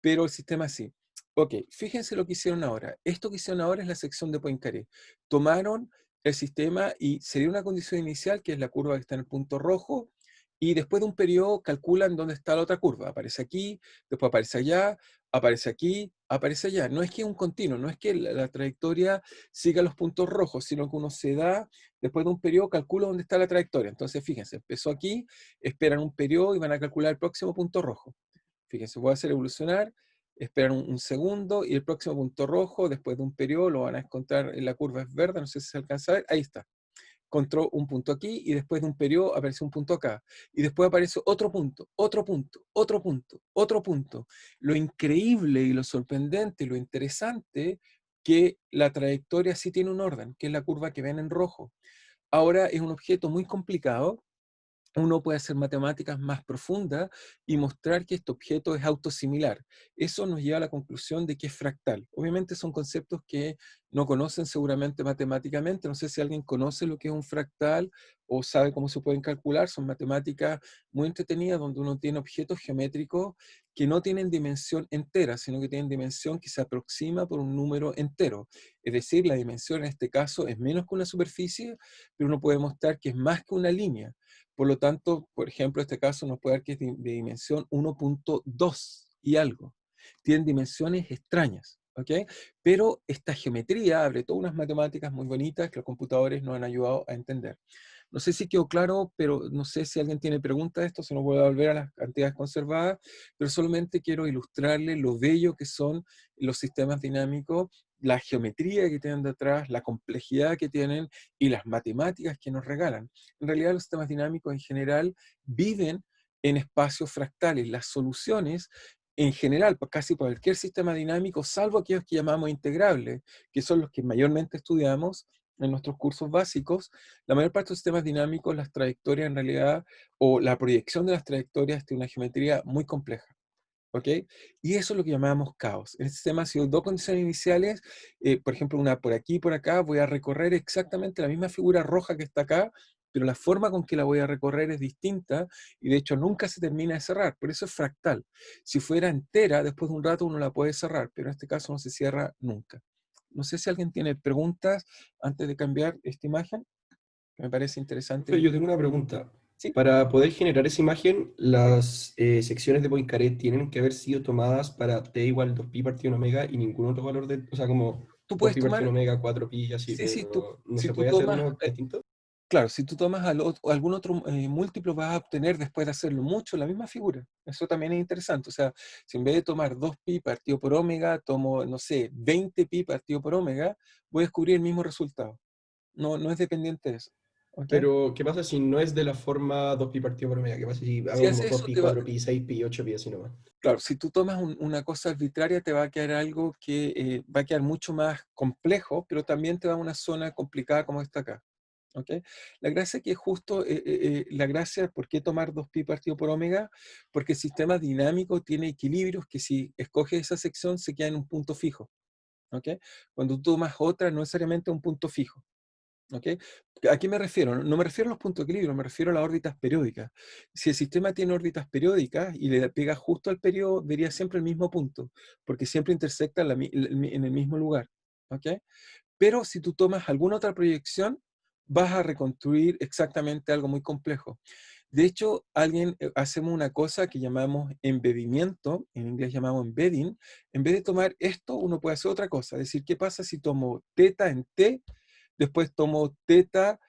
pero el sistema sí. Ok, fíjense lo que hicieron ahora. Esto que hicieron ahora es la sección de Poincaré. Tomaron el sistema y sería una condición inicial, que es la curva que está en el punto rojo, y después de un periodo calculan dónde está la otra curva. Aparece aquí, después aparece allá, aparece aquí, aparece allá. No es que es un continuo, no es que la trayectoria siga los puntos rojos, sino que uno se da, después de un periodo, calcula dónde está la trayectoria. Entonces, fíjense, empezó aquí, esperan un periodo y van a calcular el próximo punto rojo. Fíjense, voy a hacer evolucionar, esperan un segundo y el próximo punto rojo, después de un periodo, lo van a encontrar en la curva es verde, no sé si se alcanza a ver, ahí está. Encontró un punto aquí y después de un periodo aparece un punto acá. Y después aparece otro punto, otro punto, otro punto, otro punto. Lo increíble y lo sorprendente y lo interesante que la trayectoria sí tiene un orden, que es la curva que ven en rojo. Ahora es un objeto muy complicado. Uno puede hacer matemáticas más profundas y mostrar que este objeto es autosimilar. Eso nos lleva a la conclusión de que es fractal. Obviamente son conceptos que no conocen seguramente matemáticamente. No sé si alguien conoce lo que es un fractal o sabe cómo se pueden calcular. Son matemáticas muy entretenidas donde uno tiene objetos geométricos que no tienen dimensión entera, sino que tienen dimensión que se aproxima por un número entero. Es decir, la dimensión en este caso es menos que una superficie, pero uno puede mostrar que es más que una línea. Por lo tanto, por ejemplo, este caso nos puede dar que es de dimensión 1.2 y algo. Tienen dimensiones extrañas, ¿ok? Pero esta geometría abre todas unas matemáticas muy bonitas que los computadores nos han ayudado a entender. No sé si quedó claro, pero no sé si alguien tiene preguntas de esto, se nos vuelve a volver a las cantidades conservadas, pero solamente quiero ilustrarle lo bello que son los sistemas dinámicos, la geometría que tienen detrás, la complejidad que tienen y las matemáticas que nos regalan. En realidad los sistemas dinámicos en general viven en espacios fractales. Las soluciones en general, casi cualquier sistema dinámico, salvo aquellos que llamamos integrables, que son los que mayormente estudiamos en nuestros cursos básicos, la mayor parte de los sistemas dinámicos, las trayectorias en realidad, o la proyección de las trayectorias tiene una geometría muy compleja. ¿Ok? Y eso es lo que llamamos caos. En el sistema, si hay dos condiciones iniciales, por ejemplo, una por aquí y por acá, voy a recorrer exactamente la misma figura roja que está acá, pero la forma con que la voy a recorrer es distinta y de hecho nunca se termina de cerrar. Por eso es fractal. Si fuera entera, después de un rato uno la puede cerrar, pero en este caso no se cierra nunca. No sé si alguien tiene preguntas antes de cambiar esta imagen, que me parece interesante. Yo tengo una pregunta. Sí. Para poder generar esa imagen, las secciones de Poincaré tienen que haber sido tomadas para t igual 2pi partido en omega y ningún otro valor de, o sea, como Tú puedes 2pi partido tomar, en omega, 4pi y así, sí, sí, pero no si se tú puede hacer tomas, uno distinto. claro, si tú tomas algún otro múltiplo, vas a obtener después de hacerlo mucho la misma figura. Eso también es interesante. O sea, si en vez de tomar 2pi partido por omega, tomo, no sé, 20pi partido por omega, voy a descubrir el mismo resultado. No, no es dependiente de eso. ¿ok? Pero, ¿qué pasa si no es de la forma 2pi partido por omega? ¿Qué pasa si Si hago como haces eso, 2pi, 4pi, 6pi, 8pi, así nomás? claro, si tú tomas una cosa arbitraria, te va a quedar algo que va a quedar mucho más complejo, pero también te va a una zona complicada como esta acá. ¿Ok? La gracia que es justo, la gracia, ¿por qué tomar 2pi partido por omega? Porque el sistema dinámico tiene equilibrios que si escoges esa sección se queda en un punto fijo. ¿Ok? Cuando tú tomas otra, no necesariamente un punto fijo. ¿Ok? ¿A qué me refiero? No me refiero a los puntos de equilibrio, me refiero a las órbitas periódicas. Si el sistema tiene órbitas periódicas y le pega justo al periodo, vería siempre el mismo punto, porque siempre intersecta en el mismo lugar. ¿Ok? Pero si tú tomas alguna otra proyección, vas a reconstruir exactamente algo muy complejo. De hecho, hacemos una cosa que llamamos embedimiento, en inglés llamamos embedding. En vez de tomar esto, uno puede hacer otra cosa. Es decir, ¿qué pasa si tomo teta en T, después tomo teta,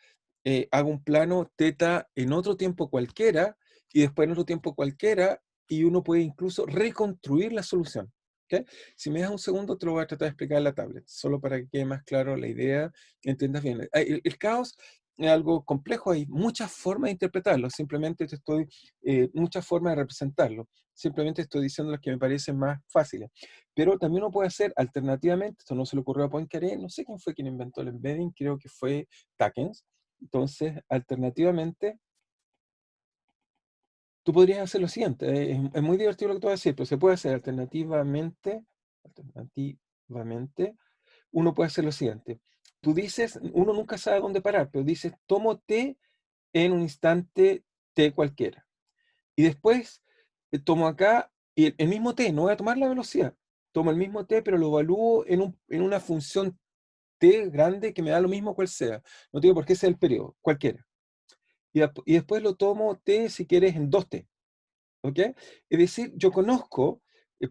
hago un plano teta en otro tiempo cualquiera, y después en otro tiempo cualquiera, y uno puede incluso reconstruir la solución? ¿Okay? Si me das un segundo, te lo voy a tratar de explicar en la tablet, solo para que quede más claro la idea, que entiendas bien. El caos es algo complejo, hay muchas formas de interpretarlo, simplemente muchas formas de representarlo, simplemente estoy diciendo las que me parecen más fáciles. Pero también uno puede hacer alternativamente, esto no se le ocurrió a Poincaré, no sé quién fue quien inventó el embedding, creo que fue Takens. Entonces, alternativamente, tú podrías hacer lo siguiente, es muy divertido lo que te voy a decir, pero se puede hacer alternativamente, uno puede hacer lo siguiente. Tú dices, uno nunca sabe dónde parar, pero dices, tomo t en un instante t cualquiera. Y después tomo acá el mismo t, no voy a tomar la velocidad, tomo el mismo t, pero lo evalúo en una función t grande que me da lo mismo cual sea. No digo por qué sea el periodo, cualquiera. Y después lo tomo t, si quieres, en 2t. ¿Ok? Es decir, yo conozco,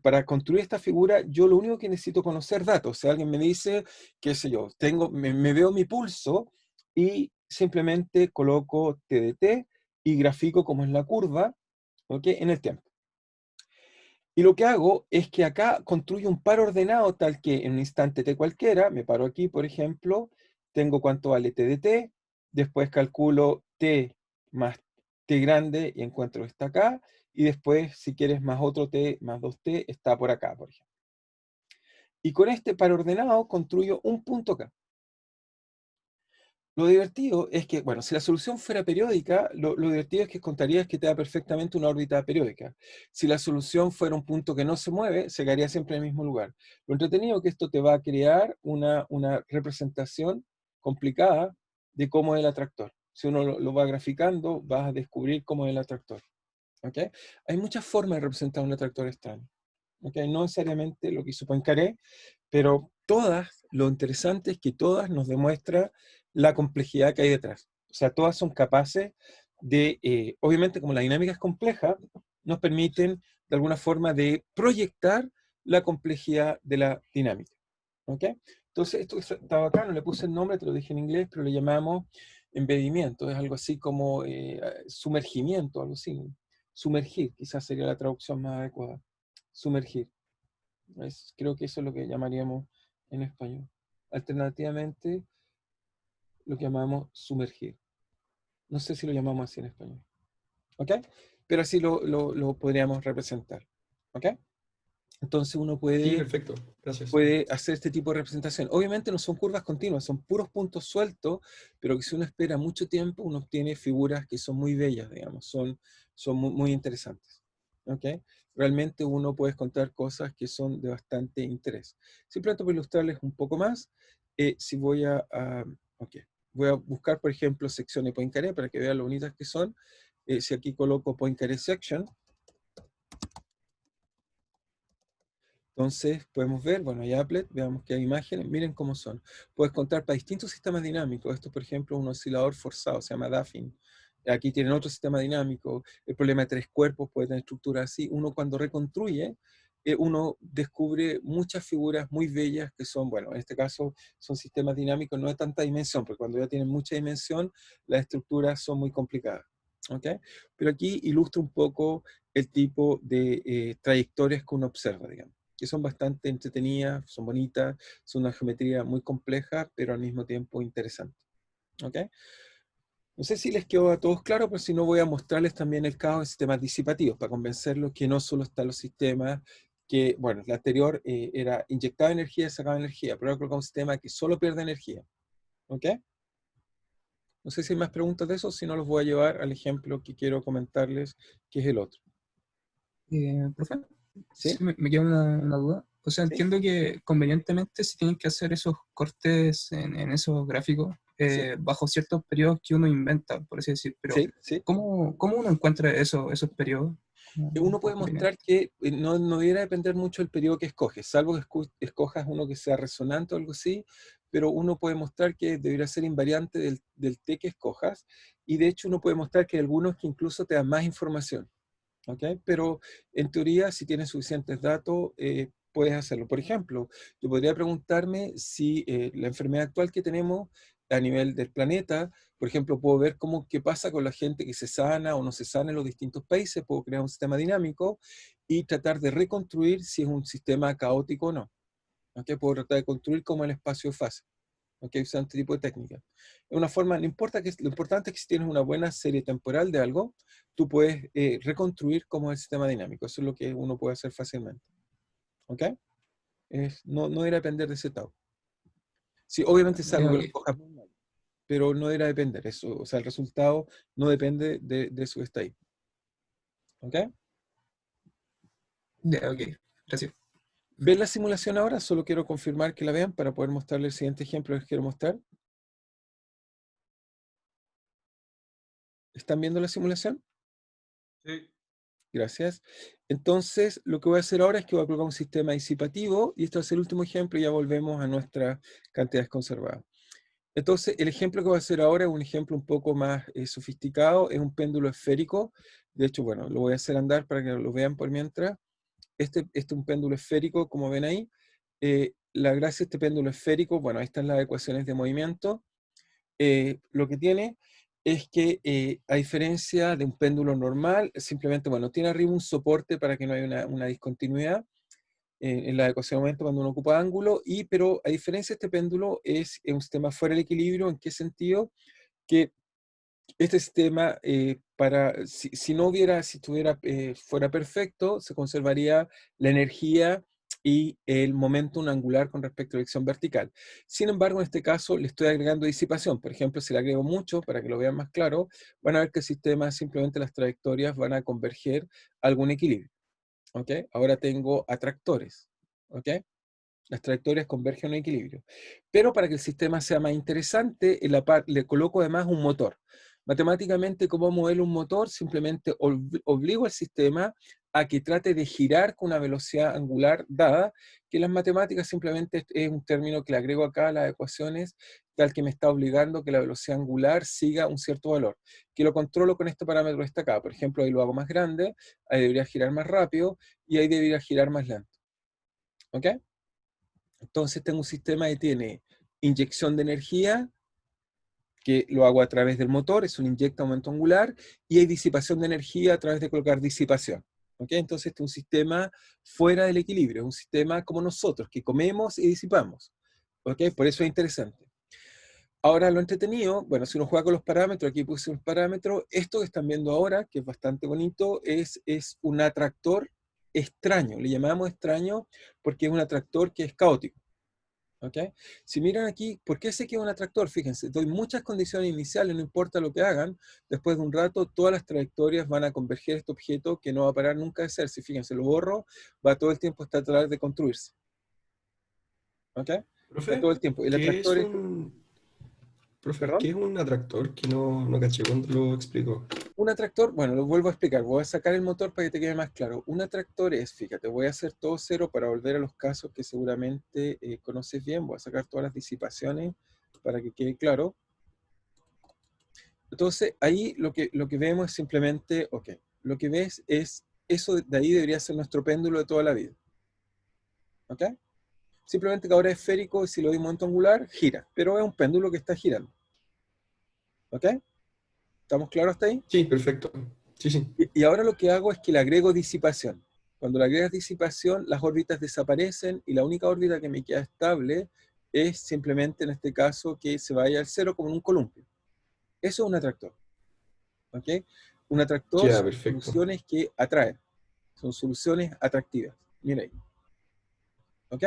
para construir esta figura, yo lo único que necesito conocer datos. Si alguien me dice, qué sé yo, me veo mi pulso y simplemente coloco t de t y grafico cómo es la curva, ¿ok? En el tiempo. Y lo que hago es que acá construyo un par ordenado tal que en un instante t cualquiera, me paro aquí, por ejemplo, tengo cuánto vale t de t, después calculo t más t grande y encuentro que está acá, y después, si quieres más otro t más 2t, está por acá, por ejemplo. Y con este par ordenado construyo un punto acá. Lo divertido es que, bueno, si la solución fuera periódica, lo divertido es que contarías que te da perfectamente una órbita periódica. Si la solución fuera un punto que no se mueve, se quedaría siempre en el mismo lugar. Lo entretenido es que esto te va a crear una representación complicada de cómo es el atractor. Si uno lo va graficando, vas a descubrir cómo es el atractor. ¿Okay? Hay muchas formas de representar un atractor extraño. ¿Okay? No necesariamente lo que hizo Poincaré, pero todas, lo interesante es que todas nos demuestran la complejidad que hay detrás. O sea, todas son capaces de, obviamente como la dinámica es compleja, nos permiten de alguna forma de proyectar la complejidad de la dinámica. ¿Ok? Entonces, esto está bacano, le puse el nombre, te lo dije en inglés, pero le llamamos embedimiento, es algo así como sumergimiento, algo así. Sumergir, quizás sería la traducción más adecuada. Sumergir. Creo que eso es lo que llamaríamos en español. Alternativamente, lo que llamamos sumergir. No sé si lo llamamos así en español. ¿Ok? Pero así lo podríamos representar. ¿Ok? Entonces uno Sí, puede perfecto. Gracias. hacer este tipo de representación. Obviamente no son curvas continuas, son puros puntos sueltos, pero que si uno espera mucho tiempo, uno obtiene figuras que son muy bellas, digamos, son muy, muy interesantes. ¿Ok? Realmente uno puede encontrar cosas que son de bastante interés. Simplemente para ilustrarles un poco más, si voy a buscar, por ejemplo, secciones Poincaré para que vean lo bonitas que son. Si aquí coloco Poincaré Section, entonces podemos ver, bueno, hay applet, veamos que hay imágenes, miren cómo son. Puedes contar para distintos sistemas dinámicos. Esto, por ejemplo, es un oscilador forzado, se llama Duffin. Aquí tienen otro sistema dinámico. El problema de tres cuerpos puede tener estructuras así. Uno cuando reconstruye, uno descubre muchas figuras muy bellas que son, bueno, en este caso son sistemas dinámicos no de tanta dimensión, porque cuando ya tienen mucha dimensión, las estructuras son muy complicadas. ¿Ok? Pero aquí ilustra un poco el tipo de trayectorias que uno observa, digamos, que son bastante entretenidas, son bonitas, son una geometría muy compleja, pero al mismo tiempo interesante. ¿Ok? No sé si les quedó a todos claro, pero si no voy a mostrarles también el caso de sistemas disipativos para convencerlos que no solo están los sistemas que, bueno, la anterior era inyectaba energía y sacaba energía, pero ahora coloca un sistema que solo pierde energía. ¿Ok? No sé si hay más preguntas de eso, si no los voy a llevar al ejemplo que quiero comentarles, que es el otro. Profe, ¿Sí? sí, me queda una duda. O sea, ¿Sí? entiendo que convenientemente se tienen que hacer esos cortes en esos gráficos Sí, bajo ciertos periodos que uno inventa, por así decir, pero sí, sí. ¿cómo uno encuentra esos periodos Uno puede mostrar convenientes? que no debiera depender mucho del periodo que escoges, salvo que escojas uno que sea resonante o algo así, pero uno puede mostrar que debería ser invariante del T que escojas, y de hecho uno puede mostrar que hay algunos que incluso te dan más información, ¿ok? Pero en teoría, si tienes suficientes datos, puedes hacerlo. Por ejemplo, yo podría preguntarme si la enfermedad actual que tenemos a nivel del planeta, por ejemplo, puedo ver qué pasa con la gente que se sana o no se sana en los distintos países, puedo crear un sistema dinámico y tratar de reconstruir si es un sistema caótico o no. ¿Ok? Puedo tratar de construir como el espacio de fase. ¿Ok? Usando este tipo de técnica. Es una forma, no importa lo importante es que si tienes una buena serie temporal de algo, tú puedes reconstruir como el sistema dinámico. Eso es lo que uno puede hacer fácilmente. ¿Ok? No debería depender de ese estado. Sí, obviamente es algo que lo Ok, escojas muy mal, pero no debería depender. Eso, o sea, el resultado no depende de su estado. ¿Ok? ya, ok, gracias. ¿Ven la simulación ahora? Solo quiero confirmar que la vean para poder mostrarles el siguiente ejemplo que les quiero mostrar. ¿Están viendo la simulación? Sí. Gracias. Entonces, lo que voy a hacer ahora es que voy a colocar un sistema disipativo y esto va a ser el último ejemplo y ya volvemos a nuestras cantidades conservadas. Entonces, el ejemplo que voy a hacer ahora es un ejemplo un poco más sofisticado, es un péndulo esférico. De hecho, bueno, lo voy a hacer andar para que lo vean por mientras. Este es un péndulo esférico, como ven ahí. La gracia de este péndulo esférico, bueno, ahí están las ecuaciones de movimiento. Lo que tiene es que, a diferencia de un péndulo normal, simplemente, bueno, tiene arriba un soporte para que no haya una discontinuidad en la ecuación de momento cuando uno ocupa ángulo, pero a diferencia de este péndulo es un sistema fuera del equilibrio. ¿En qué sentido? Que este sistema, si no hubiera, si estuviera, fuera perfecto, se conservaría la energía y el momento angular con respecto a la dirección vertical. Sin embargo, en este caso le estoy agregando disipación. Por ejemplo, si le agrego mucho, para que lo vean más claro, van a ver que el sistema, simplemente las trayectorias van a converger a algún equilibrio. ¿Ok? Ahora tengo atractores. ¿Ok? Las trayectorias convergen a un equilibrio. Pero para que el sistema sea más interesante, le coloco además un motor. Matemáticamente, ¿cómo mover un motor? Simplemente obligo al sistema a que trate de girar con una velocidad angular dada, que en las matemáticas simplemente es un término que le agrego acá a las ecuaciones, tal que me está obligando que la velocidad angular siga un cierto valor, que lo controlo con este parámetro que está acá. Por ejemplo, ahí lo hago más grande, ahí debería girar más rápido y ahí debería girar más lento. ¿Ok? Entonces tengo un sistema que tiene inyección de energía, que lo hago a través del motor, es un inyecta momento angular, y hay disipación de energía a través de colocar disipación. ¿Ok? Entonces este es un sistema fuera del equilibrio, es un sistema como nosotros, que comemos y disipamos. ¿Ok? Por eso es interesante. Ahora lo entretenido, bueno, si uno juega con los parámetros, aquí puse un parámetro, esto que están viendo ahora, que es bastante bonito, es un atractor extraño, le llamamos extraño porque es un atractor que es caótico. ¿Ok? Si miran aquí, ¿por qué sé que es un atractor? Fíjense, doy muchas condiciones iniciales, no importa lo que hagan, después de un rato todas las trayectorias van a converger a este objeto que no va a parar nunca de ser. Si fíjense, lo borro, va todo el tiempo a tratar de construirse. ¿Ok? Va todo Profe, el tiempo. El ¿qué atractor es es, un, profe, perdón, ¿qué es un atractor que no caché cuando lo explicó? un atractor, bueno, lo vuelvo a explicar, voy a sacar el motor para que te quede más claro. Un atractor es, fíjate, voy a hacer todo cero para volver a los casos que seguramente conoces bien, voy a sacar todas las disipaciones para que quede claro. Entonces, ahí lo que vemos es simplemente, ok, lo que ves es, eso de ahí debería ser nuestro péndulo de toda la vida. ¿Ok? Simplemente que ahora es esférico y si lo doy momento angular, gira, pero es un péndulo que está girando. ¿Ok? ¿Estamos claros hasta ahí? Sí, perfecto. Sí, sí. Y ahora lo que hago es que le agrego disipación. Cuando le agregas disipación, las órbitas desaparecen y la única órbita que me queda estable es simplemente en este caso que se vaya al cero como en un columpio. Eso es un atractor. ¿Ok? Un atractor Ya, son perfecto. soluciones que atraen. Son soluciones atractivas. Mira ahí. ¿Ok?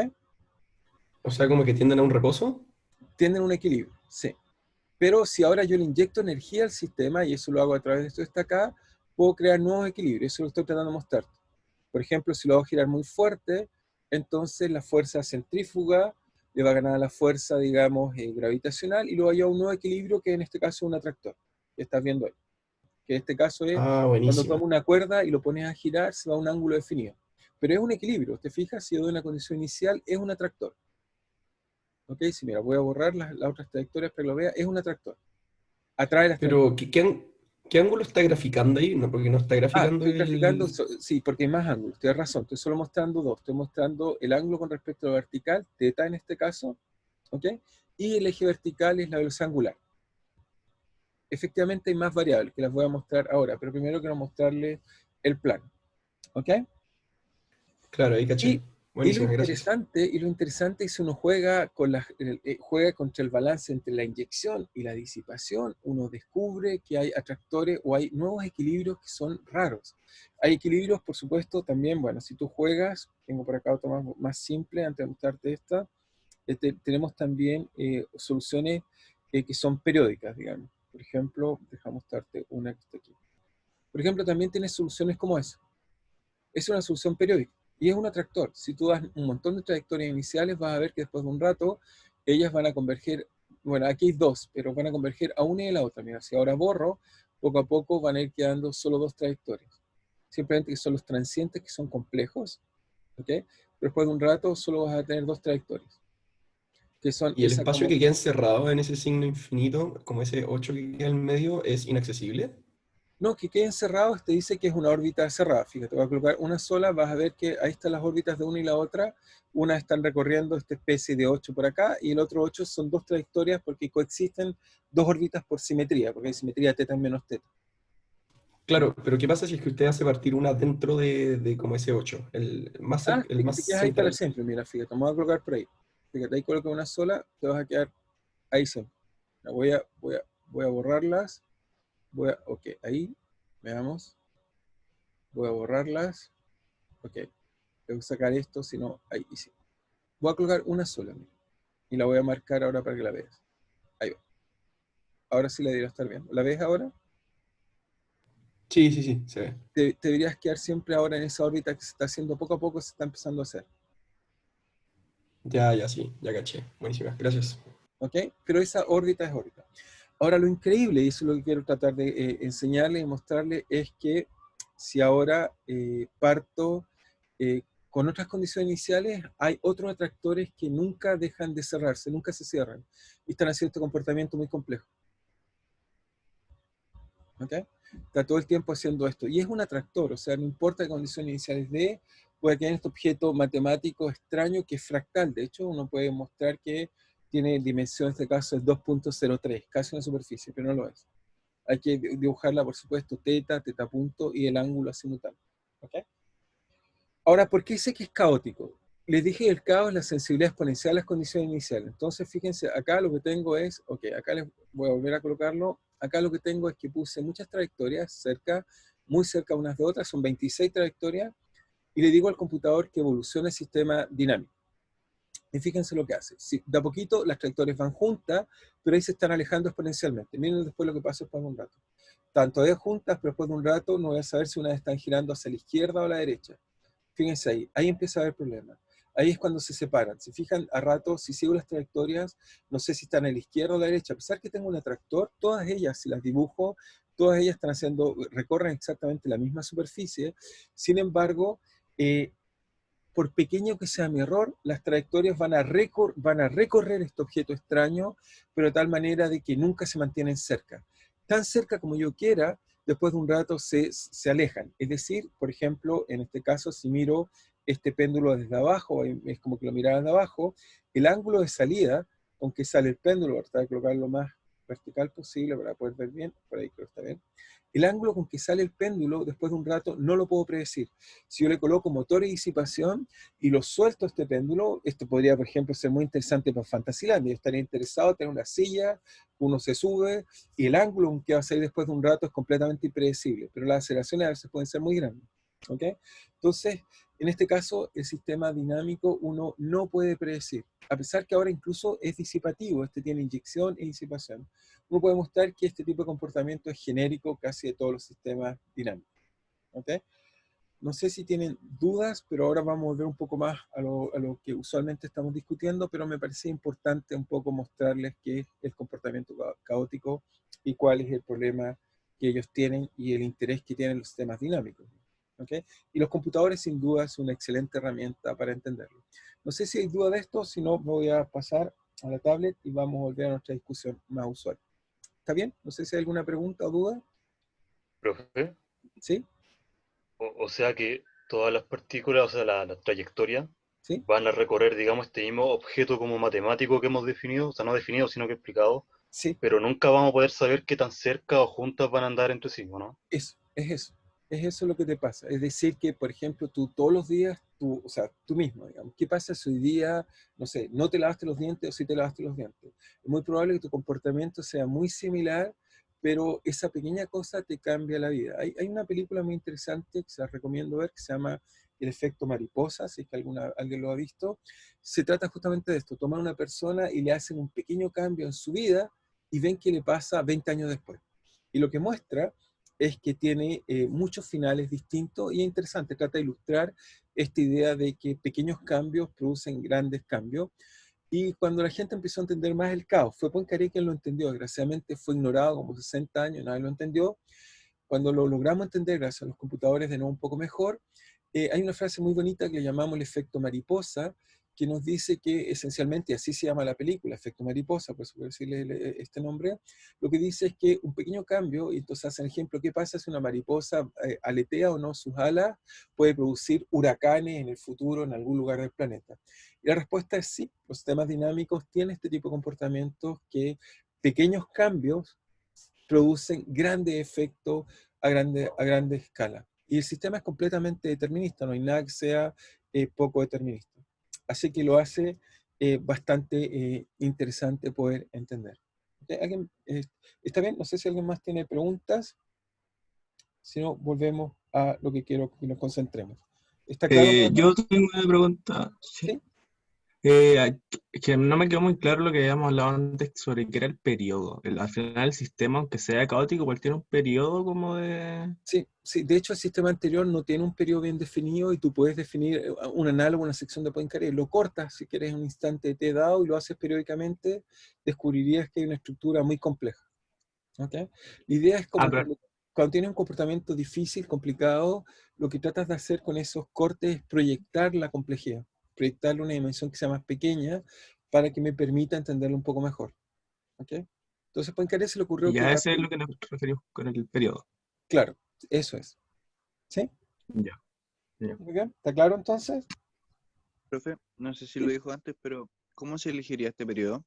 O sea, como que tienden a un reposo. Tienen un equilibrio, sí. Pero si ahora yo le inyecto energía al sistema, y eso lo hago a través de esto que está acá, puedo crear nuevos equilibrios. Eso lo estoy tratando de mostrar. Por ejemplo, si lo hago girar muy fuerte, entonces la fuerza centrífuga le va a ganar a la fuerza, digamos, gravitacional, y luego hay un nuevo equilibrio que en este caso es un atractor, que estás viendo ahí. Que en este caso es Ah, cuando buenísima. tomo una cuerda y lo pones a girar, se va a un ángulo definido. Pero es un equilibrio, ¿te fijas? Si yo doy una condición inicial, es un atractor. ¿Ok? Si mira, voy a borrar las otras trayectorias para que lo vea, es un atractor. Atrae las trayectorias. Pero, ¿qué ángulo está graficando ahí? No, porque no está Ah, graficando estoy graficando, el... sí, porque hay más ángulos, tienes razón, estoy solo mostrando dos. Estoy mostrando el ángulo con respecto a la vertical, teta en este caso, ¿ok? Y el eje vertical es la velocidad angular. Efectivamente hay más variables que las voy a mostrar ahora, pero primero quiero mostrarles el plano, ¿ok? Claro, ahí caché. Y, Buenísima, gracias. y lo interesante es que uno juega, juega contra el balance entre la inyección y la disipación, uno descubre que hay atractores o hay nuevos equilibrios que son raros. Hay equilibrios, por supuesto, también, bueno, si tú juegas, tengo por acá otro más simple antes de mostrarte esta, tenemos también soluciones que son periódicas, digamos. Por ejemplo, déjame mostrarte una que está aquí. Por ejemplo, también tienes soluciones como esa. Es una solución periódica y es un atractor. Si tú das un montón de trayectorias iniciales, vas a ver que después de un rato ellas van a converger, bueno, aquí hay dos, pero van a converger a una y a la otra. Mira, si ahora borro, poco a poco van a ir quedando solo dos trayectorias. Simplemente que son los transientes que son complejos, ¿ok? Pero después de un rato solo vas a tener dos trayectorias, que son ¿Y el esa espacio como... que queda encerrado en ese signo infinito, como ese 8 que queda en medio, es inaccesible? No, que quede encerrado, te dice que es una órbita cerrada. Fíjate, voy a colocar una sola, vas a ver que ahí están las órbitas de una y la otra. Una están recorriendo esta especie de 8 por acá y el otro 8 son dos trayectorias porque coexisten dos órbitas por simetría, porque hay simetría teta menos teta. Claro, pero ¿qué pasa si es que usted hace partir una dentro de como ese 8, Ah, el más te quedas ahí para central? siempre, mira, fíjate, vamos a colocar por ahí. Fíjate, ahí coloco una sola, te vas a quedar ahí siempre. La voy a borrarlas, ok, ahí, veamos, voy a borrarlas, ok, tengo que sacar esto, si no, ahí, y sí. Voy a colocar una sola, mira, y la voy a marcar ahora para que la veas. Ahí va. Ahora sí la debería estar viendo. ¿La ves ahora? Sí, sí, sí, se ve. Te deberías quedar siempre ahora en esa órbita que se está haciendo poco a poco, se está empezando a hacer. Ya, ya, sí, ya caché. Buenísima, gracias. ¿Ok? Pero esa órbita es órbita. Ahora lo increíble, y eso es lo que quiero tratar de enseñarle y mostrarle, es que si ahora parto con otras condiciones iniciales, hay otros atractores que nunca dejan de cerrarse, nunca se cierran, y están haciendo este comportamiento muy complejo. ¿Ok? Está todo el tiempo haciendo esto. Y es un atractor, o sea, no importa qué condiciones iniciales de, puede tener este objeto matemático extraño que es fractal. De hecho, uno puede mostrar que tiene dimensión, en este caso es 2.03, casi una superficie, pero no lo es. Hay que dibujarla, por supuesto, teta punto y el ángulo simultáneo. ¿Ok? Ahora, ¿por qué sé que es caótico? Les dije que el caos es la sensibilidad exponencial a las condiciones iniciales. Entonces, fíjense, acá lo que tengo es, ok, acá les voy a volver a colocarlo. Acá lo que tengo es que puse muchas trayectorias cerca, muy cerca unas de otras, son 26 trayectorias, y le digo al computador que evolucione el sistema dinámico. Y fíjense lo que hace. Si, de a poquito las trayectorias van juntas, pero ahí se están alejando exponencialmente. Miren después lo que pasa después de un rato. Tanto de juntas, pero después de un rato no voy a saber si unas están girando hacia la izquierda o a la derecha. Fíjense ahí empieza a haber problemas. Ahí es cuando se separan. Se fijan a rato, si sigo las trayectorias, no sé si están a la izquierda o a la derecha. A pesar que tengo un atractor, todas ellas, si las dibujo, todas ellas están haciendo, recorren exactamente la misma superficie. Sin embargo, por pequeño que sea mi error, las trayectorias van a recorrer este objeto extraño, pero de tal manera de que nunca se mantienen cerca. Tan cerca como yo quiera, después de un rato se alejan. Es decir, por ejemplo, en este caso, si miro este péndulo desde abajo, es como que lo mirara desde abajo, el ángulo de salida, aunque sale el péndulo, tratar de colocarlo más vertical posible para poder ver bien, por ahí creo que está bien. El ángulo con que sale el péndulo después de un rato no lo puedo predecir. Si yo le coloco motor y disipación y lo suelto a este péndulo, esto podría, por ejemplo, ser muy interesante para Fantasyland. Yo estaría interesado en tener una silla, uno se sube y el ángulo con que va a salir después de un rato es completamente impredecible, pero las aceleraciones a veces pueden ser muy grandes. ¿Ok? Entonces, en este caso, el sistema dinámico uno no puede predecir, a pesar que ahora incluso es disipativo, este tiene inyección e disipación. Uno puede mostrar que este tipo de comportamiento es genérico casi de todos los sistemas dinámicos. ¿Ok? No sé si tienen dudas, pero ahora vamos a volver un poco más a lo que usualmente estamos discutiendo, pero me parece importante un poco mostrarles qué es el comportamiento caótico y cuál es el problema que ellos tienen y el interés que tienen los sistemas dinámicos. ¿Okay? Y los computadores sin duda es una excelente herramienta para entenderlo. No sé si hay duda de esto, si no voy a pasar a la tablet y vamos a volver a nuestra discusión más usual. ¿Está bien? No sé si hay alguna pregunta o duda. Profe, ¿Sí? o sea que todas las partículas, o sea, la trayectoria, ¿Sí? van a recorrer, digamos, este mismo objeto como matemático que hemos definido, o sea, no definido, sino que explicado, Sí. pero nunca vamos a poder saber qué tan cerca o juntas van a andar entre sí, ¿o no? Eso, es eso. Es eso lo que te pasa. Es decir, que, por ejemplo, tú todos los días, tú, o sea, tú mismo, digamos, ¿qué pasa si hoy día, no sé, no te lavaste los dientes o sí te lavaste los dientes? Es muy probable que tu comportamiento sea muy similar, pero esa pequeña cosa te cambia la vida. Hay una película muy interesante que se la recomiendo ver, que se llama El efecto mariposa, si es que alguien lo ha visto. Se trata justamente de esto, toman a una persona y le hacen un pequeño cambio en su vida y ven qué le pasa 20 años después. Y lo que muestra es que tiene muchos finales distintos y es interesante, trata de ilustrar esta idea de que pequeños cambios producen grandes cambios. Y cuando la gente empezó a entender más el caos, fue Poincaré quien lo entendió, desgraciadamente fue ignorado como 60 años, nadie lo entendió. Cuando lo logramos entender gracias a los computadores de nuevo un poco mejor, hay una frase muy bonita que le llamamos el efecto mariposa, que nos dice que esencialmente, y así se llama la película, efecto mariposa, por eso quiero decirle este nombre, lo que dice es que un pequeño cambio, y entonces hacen ejemplo, ¿qué pasa si una mariposa aletea o no sus alas? Puede producir huracanes en el futuro en algún lugar del planeta. Y la respuesta es sí, los sistemas dinámicos tienen este tipo de comportamientos que pequeños cambios producen grandes efectos a grande escala. Y el sistema es completamente determinista, no hay nada que sea poco determinista. Así que lo hace bastante interesante poder entender. ¿Alguien, ¿está bien? No sé si alguien más tiene preguntas. Si no, volvemos a lo que quiero que nos concentremos. ¿Está claro? Yo tengo una pregunta. Sí. ¿Sí? Que no me quedó muy claro lo que habíamos hablado antes sobre qué era el periodo. Al final el sistema, aunque sea caótico, igual tiene un periodo como de... Sí, sí, de hecho el sistema anterior no tiene un periodo bien definido y tú puedes definir un análogo, una sección de Poincaré, lo cortas si quieres en un instante te dado y lo haces periódicamente, descubrirías que hay una estructura muy compleja. ¿Okay? La idea es como cuando tienes un comportamiento difícil, complicado, lo que tratas de hacer con esos cortes es proyectar la complejidad, proyectarle una dimensión que sea más pequeña para que me permita entenderlo un poco mejor. ¿Okay? Entonces Poincaré se le ocurrió Y que... a ese es lo que nos referimos con el periodo. Claro, eso es. ¿Sí? Ya. Ya. Muy bien. ¿Está claro entonces? Profe, no sé si Sí. lo dijo antes, pero ¿cómo se elegiría este periodo?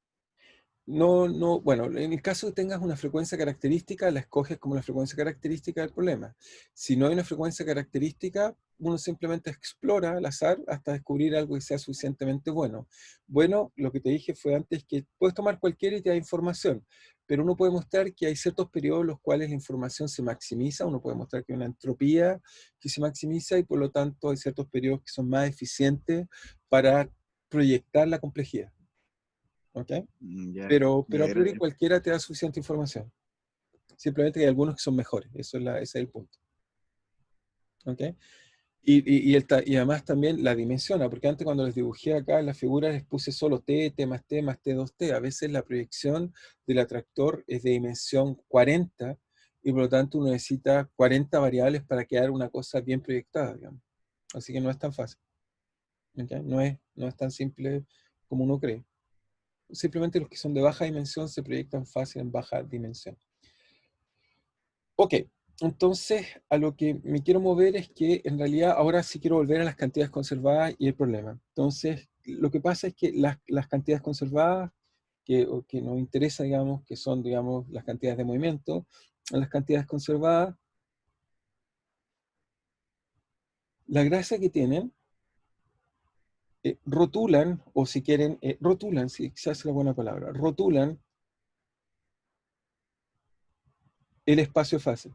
No, bueno, en el caso de que tengas una frecuencia característica, la escoges como la frecuencia característica del problema. Si no hay una frecuencia característica, uno simplemente explora al azar hasta descubrir algo que sea suficientemente bueno. Bueno, lo que te dije fue antes que puedes tomar cualquiera y te da información, pero uno puede mostrar que hay ciertos periodos en los cuales la información se maximiza, uno puede mostrar que hay una entropía que se maximiza y por lo tanto hay ciertos periodos que son más eficientes para proyectar la complejidad. ¿Ok? Ya, Pero a ya priori cualquiera te da suficiente información. Simplemente hay algunos que son mejores. Ese es el punto. ¿Ok? Y además también la dimensiona, porque antes cuando les dibujé acá en la figura les puse solo T más T más T2T. A veces la proyección del atractor es de dimensión 40 y por lo tanto uno necesita 40 variables para quedar una cosa bien proyectada, digamos. Así que no es tan fácil. ¿Ok? No es tan simple como uno cree. Simplemente los que son de baja dimensión se proyectan fácil en baja dimensión. Ok, entonces a lo que me quiero mover es que en realidad ahora sí quiero volver a las cantidades conservadas y el problema. Entonces, lo que pasa es que las cantidades conservadas o que nos interesa, digamos, que son, digamos, las cantidades de movimiento, las cantidades conservadas, la gracia que tienen, rotulan, o si quieren, rotulan, si quizás es la buena palabra, rotulan el espacio-fase.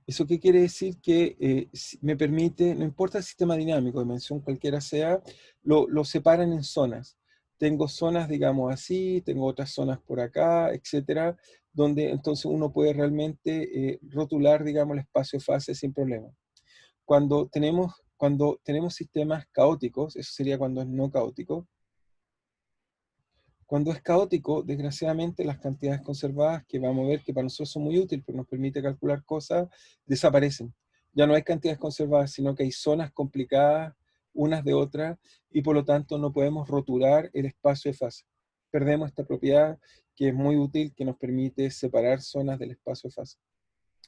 ¿Eso qué quiere decir? Que me permite, no importa el sistema dinámico, dimensión cualquiera sea, lo separan en zonas. Tengo zonas, digamos así, tengo otras zonas por acá, etcétera, donde entonces uno puede realmente rotular, digamos, el espacio-fase sin problema. Cuando tenemos sistemas caóticos, eso sería cuando es no caótico. Cuando es caótico, desgraciadamente, las cantidades conservadas, que vamos a ver que para nosotros son muy útiles, porque nos permite calcular cosas, desaparecen. Ya no hay cantidades conservadas, sino que hay zonas complicadas unas de otras, y por lo tanto no podemos rotular el espacio de fase. Perdemos esta propiedad que es muy útil, que nos permite separar zonas del espacio de fase.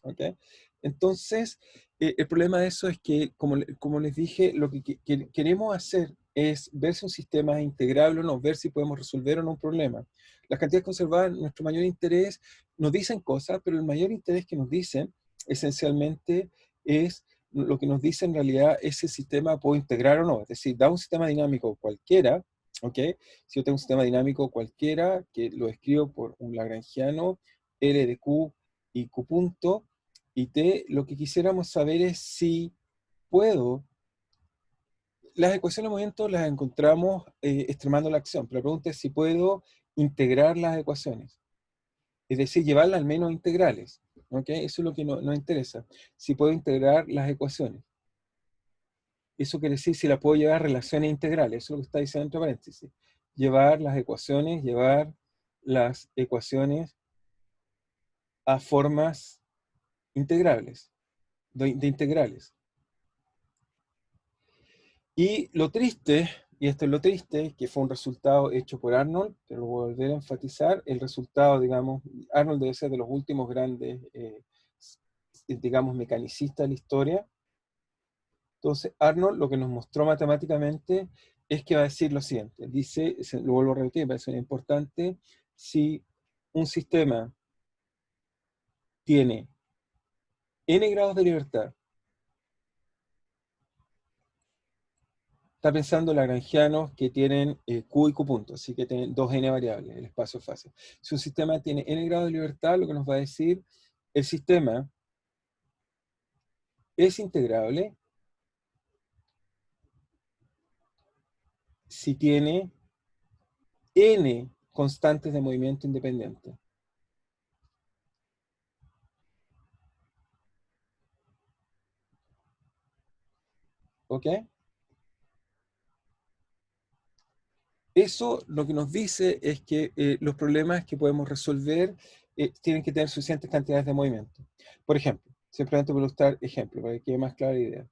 ¿Okay? Entonces, el problema de eso es que, como les dije, lo que queremos hacer es ver si un sistema es integrable o no, ver si podemos resolver o no un problema. Las cantidades conservadas, nuestro mayor interés, nos dicen cosas, pero el mayor interés que nos dicen, esencialmente, es lo que nos dice en realidad es si el sistema puedo integrar o no. Es decir, da un sistema dinámico cualquiera, ¿ok? Si yo tengo un sistema dinámico cualquiera, que lo escribo por un lagrangiano, L de Q y Q punto, y T, lo que quisiéramos saber es si puedo. Las ecuaciones de movimiento las encontramos extremando la acción, pero la pregunta es si puedo integrar las ecuaciones, es decir, llevarlas al menos integrales. ¿Okay? Eso es lo que nos interesa, si puedo integrar las ecuaciones. Eso quiere decir si la puedo llevar a relaciones integrales, eso es lo que está diciendo entre paréntesis. Llevar las ecuaciones a formas integrables, de integrales. Y lo triste, y esto es lo triste, que fue un resultado hecho por Arnold, que lo voy a volver a enfatizar, el resultado, digamos, Arnold debe ser de los últimos grandes, digamos, mecanicistas de la historia. Entonces, Arnold lo que nos mostró matemáticamente es que va a decir lo siguiente, dice, lo vuelvo a repetir, me parece importante, si un sistema tiene n grados de libertad, está pensando lagrangianos que tienen Q y Q punto, así que tienen 2n variables, el espacio fase. Si un sistema tiene n grados de libertad, lo que nos va a decir, el sistema es integrable si tiene n constantes de movimiento independiente. ¿Ok? Eso lo que nos dice es que los problemas que podemos resolver tienen que tener suficientes cantidades de movimiento. Por ejemplo, simplemente por ilustrar ejemplo, para que quede más clara la idea.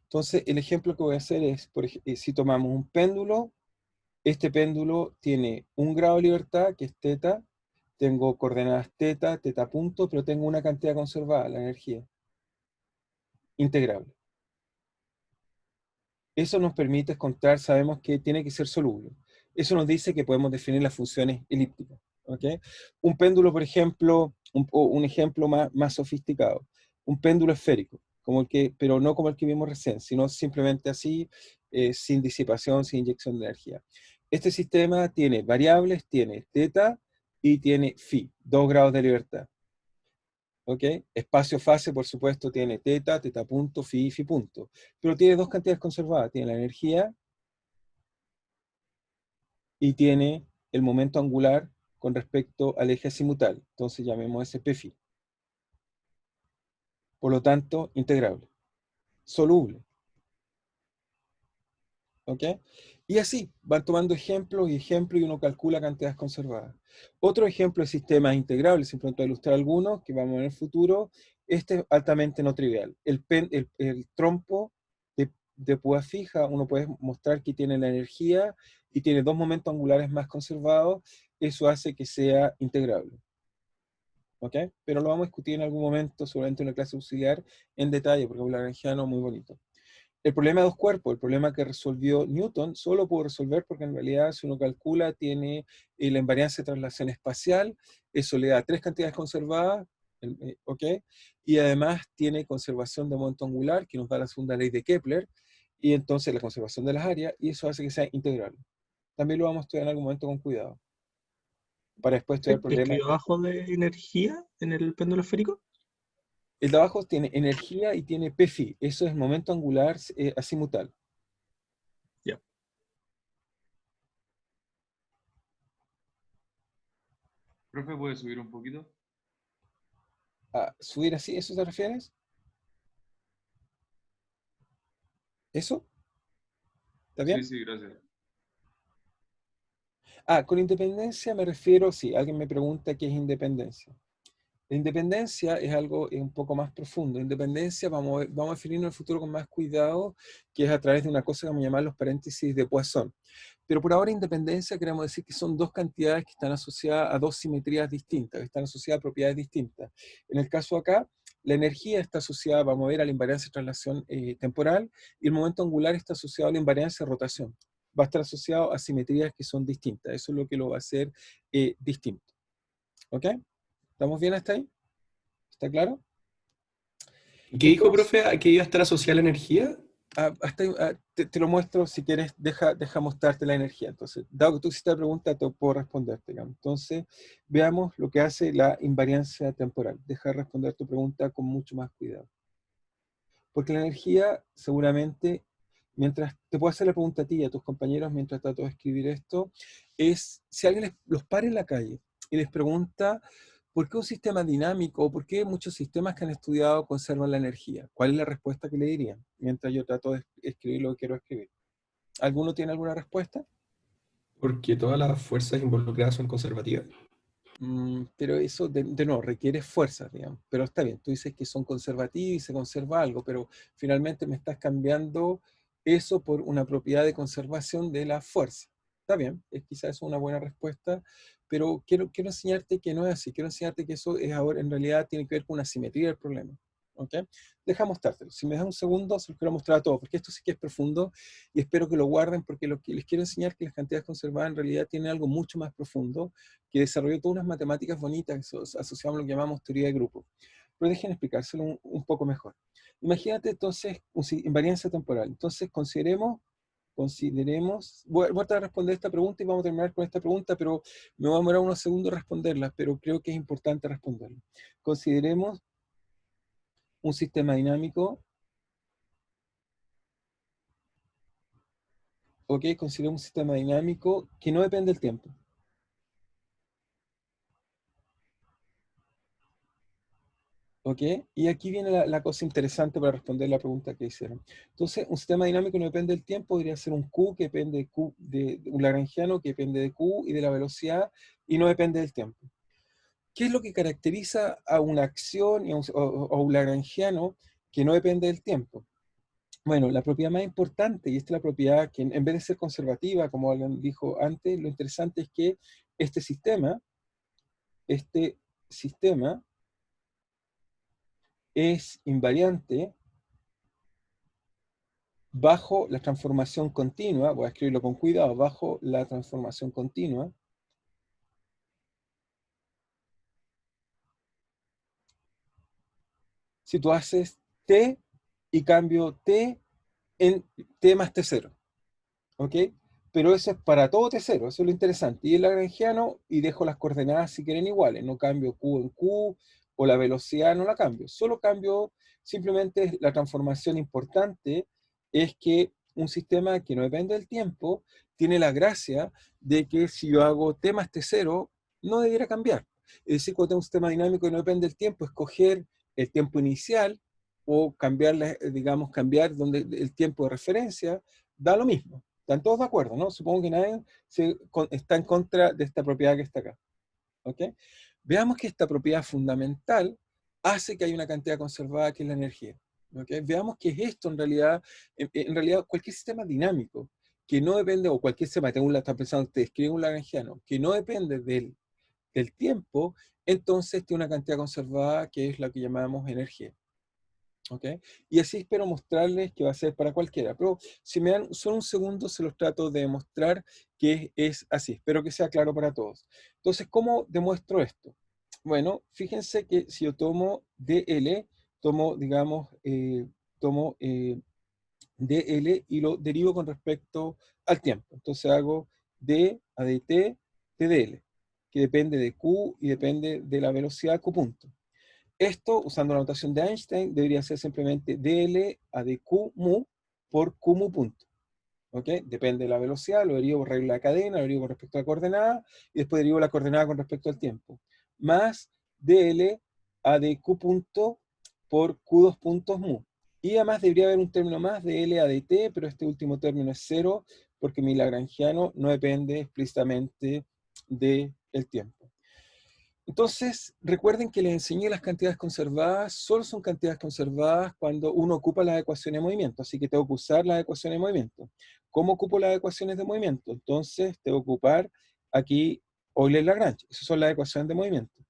Entonces, el ejemplo que voy a hacer es, si tomamos un péndulo, este péndulo tiene un grado de libertad, que es teta, tengo coordenadas teta, teta punto, pero tengo una cantidad conservada, la energía, integrable. Eso nos permite contar, sabemos que tiene que ser soluble. Eso nos dice que podemos definir las funciones elípticas. ¿Okay? Un péndulo, por ejemplo, un ejemplo más sofisticado, un péndulo esférico, pero no como el que vimos recién, sino simplemente así, sin disipación, sin inyección de energía. Este sistema tiene variables, tiene teta y tiene phi, 2 grados de libertad. ¿Ok? Espacio-fase, por supuesto, tiene teta, teta punto, phi, phi punto. Pero tiene dos cantidades conservadas. Tiene la energía y tiene el momento angular con respecto al eje azimutal. Entonces llamemos ese phi. Por lo tanto, integrable. Soluble. ¿Ok? Y así, van tomando ejemplos y ejemplos y uno calcula cantidades conservadas. Otro ejemplo de sistemas integrables, simplemente para ilustrar algunos que vamos a ver en el futuro, este es altamente no trivial. El trompo de púa fija, uno puede mostrar que tiene la energía y tiene dos momentos angulares más conservados, eso hace que sea integrable. ¿Ok? Pero lo vamos a discutir en algún momento, seguramente en una clase auxiliar, en detalle, porque es un lagrangiano muy bonito. el problema de dos cuerpos, el problema que resolvió Newton, solo pudo resolver porque en realidad si uno calcula tiene la invariancia de traslación espacial, eso le da tres cantidades conservadas, ¿ok? Y además tiene conservación de momento angular, que nos da la segunda ley de Kepler, y entonces la conservación de las áreas, y eso hace que sea integral. También lo vamos a estudiar en algún momento con cuidado, para después estudiar ¿Y problemas. escribió abajo de energía en el péndulo esférico? El de abajo tiene energía y tiene phi, eso es momento angular azimutal. Ya. Profe, ¿puede subir un poquito? ¿Subir así? ¿Eso te refieres? ¿Eso? ¿Está bien? Sí, gracias. Con independencia me refiero, si alguien me pregunta qué es independencia. La independencia es algo un poco más profundo. Independencia vamos a definirlo en el futuro con más cuidado, que es a través de una cosa que vamos a llamar los paréntesis de Poisson. Pero por ahora independencia queremos decir que son dos cantidades que están asociadas a dos simetrías distintas, que están asociadas a propiedades distintas. En el caso acá, la energía está asociada, vamos a ver, a la invariancia de traslación temporal, y el momento angular está asociado a la invariancia de rotación. Va a estar asociado a simetrías que son distintas. Eso es lo que lo va a hacer distinto. ¿Ok? ¿Estamos bien hasta ahí? ¿Está claro? ¿Qué dijo, Entonces, profe? ¿A qué iba a estar asociada la energía? hasta ahí, te lo muestro, si quieres, deja mostrarte la energía. Entonces, dado que tú hiciste la pregunta, te puedo responderte. Digamos. Entonces, veamos lo que hace la invariancia temporal. Deja de responder tu pregunta con mucho más cuidado. Porque la energía, seguramente, mientras te puedo hacer la pregunta a ti y a tus compañeros mientras trato de escribir esto, es si alguien los para en la calle y les pregunta ¿por qué un sistema dinámico o por qué muchos sistemas que han estudiado conservan la energía? ¿Cuál es la respuesta que le dirían? Mientras yo trato de escribir lo que quiero escribir. ¿Alguno tiene alguna respuesta? Porque todas las fuerzas involucradas son conservativas. Pero eso de no, requiere fuerza, digamos. Pero está bien, tú dices que son conservativos y se conserva algo, pero finalmente me estás cambiando eso por una propiedad de conservación de la fuerza. Está bien, quizás es una buena respuesta, pero quiero enseñarte que no es así. Quiero enseñarte que eso es ahora, en realidad tiene que ver con una simetría del problema. ¿Ok? Deja mostrártelo. Si me das un segundo, se los quiero mostrar a todos, porque esto sí que es profundo y espero que lo guarden, porque lo que les quiero enseñar es que las cantidades conservadas en realidad tienen algo mucho más profundo, que desarrolló todas unas matemáticas bonitas asociadas a lo que llamamos teoría de grupos. Pero dejen explicárselo un poco mejor. Imagínate entonces invariancia temporal. Entonces consideremos, voy a tratar de responder esta pregunta y vamos a terminar con esta pregunta, pero me voy a demorar unos segundos a responderla, pero creo que es importante responderla. Consideremos un sistema dinámico, ¿ok? Consideremos un sistema dinámico que no depende del tiempo. ¿Ok? Y aquí viene la cosa interesante para responder la pregunta que hicieron. Entonces, un sistema dinámico no depende del tiempo, podría ser un Q que depende de Q, de un lagrangiano que depende de Q y de la velocidad, y no depende del tiempo. ¿Qué es lo que caracteriza a una acción o un lagrangiano que no depende del tiempo? Bueno, la propiedad más importante, y esta es la propiedad que en vez de ser conservativa, como alguien dijo antes, lo interesante es que este sistema es invariante bajo la transformación continua, voy a escribirlo con cuidado, bajo la transformación continua, si tú haces t y cambio t en t más t0, ¿ok? Pero eso es para todo t0, eso es lo interesante. Y el lagrangiano, y dejo las coordenadas si quieren iguales, no cambio q en q, o la velocidad no la cambio, solo cambio simplemente la transformación importante, es que un sistema que no depende del tiempo tiene la gracia de que si yo hago t más t0, no debiera cambiar. Es decir, cuando tengo un sistema dinámico que no depende del tiempo, escoger el tiempo inicial o cambiar, digamos, cambiar donde el tiempo de referencia, da lo mismo. ¿Están todos de acuerdo, no? Supongo que nadie está en contra de esta propiedad que está acá. ¿Ok? Veamos que esta propiedad fundamental hace que haya una cantidad conservada que es la energía. ¿Ok? Veamos que es esto en realidad cualquier sistema dinámico que no depende, o cualquier sistema, tengo está pensando, te escribe un lagrangiano, que no depende del tiempo, entonces tiene una cantidad conservada que es la que llamamos energía. ¿Ok? Y así espero mostrarles que va a ser para cualquiera. Pero si me dan solo un segundo, se los trato de demostrar que es así. Espero que sea claro para todos. Entonces, ¿cómo demuestro esto? Bueno, fíjense que si yo tomo DL, tomo, digamos, tomo DL y lo derivo con respecto al tiempo. Entonces hago D a dt de DL, que depende de Q y depende de la velocidad Q punto. Esto, usando la notación de Einstein, debería ser simplemente dl a dq mu por q mu punto. ¿Ok? Depende de la velocidad, lo derivo por regla de cadena, lo derivo con respecto a la coordenada, y después derivo la coordenada con respecto al tiempo. Más dl a dq punto por q2 puntos mu. Y además debería haber un término más de L a dt, pero este último término es cero, porque mi lagrangiano no depende explícitamente del tiempo. Entonces, recuerden que les enseñé las cantidades conservadas, solo son cantidades conservadas cuando uno ocupa las ecuaciones de movimiento, así que tengo que usar las ecuaciones de movimiento. ¿Cómo ocupo las ecuaciones de movimiento? Entonces, tengo que ocupar aquí Euler-Lagrange, esas son las ecuaciones de movimiento.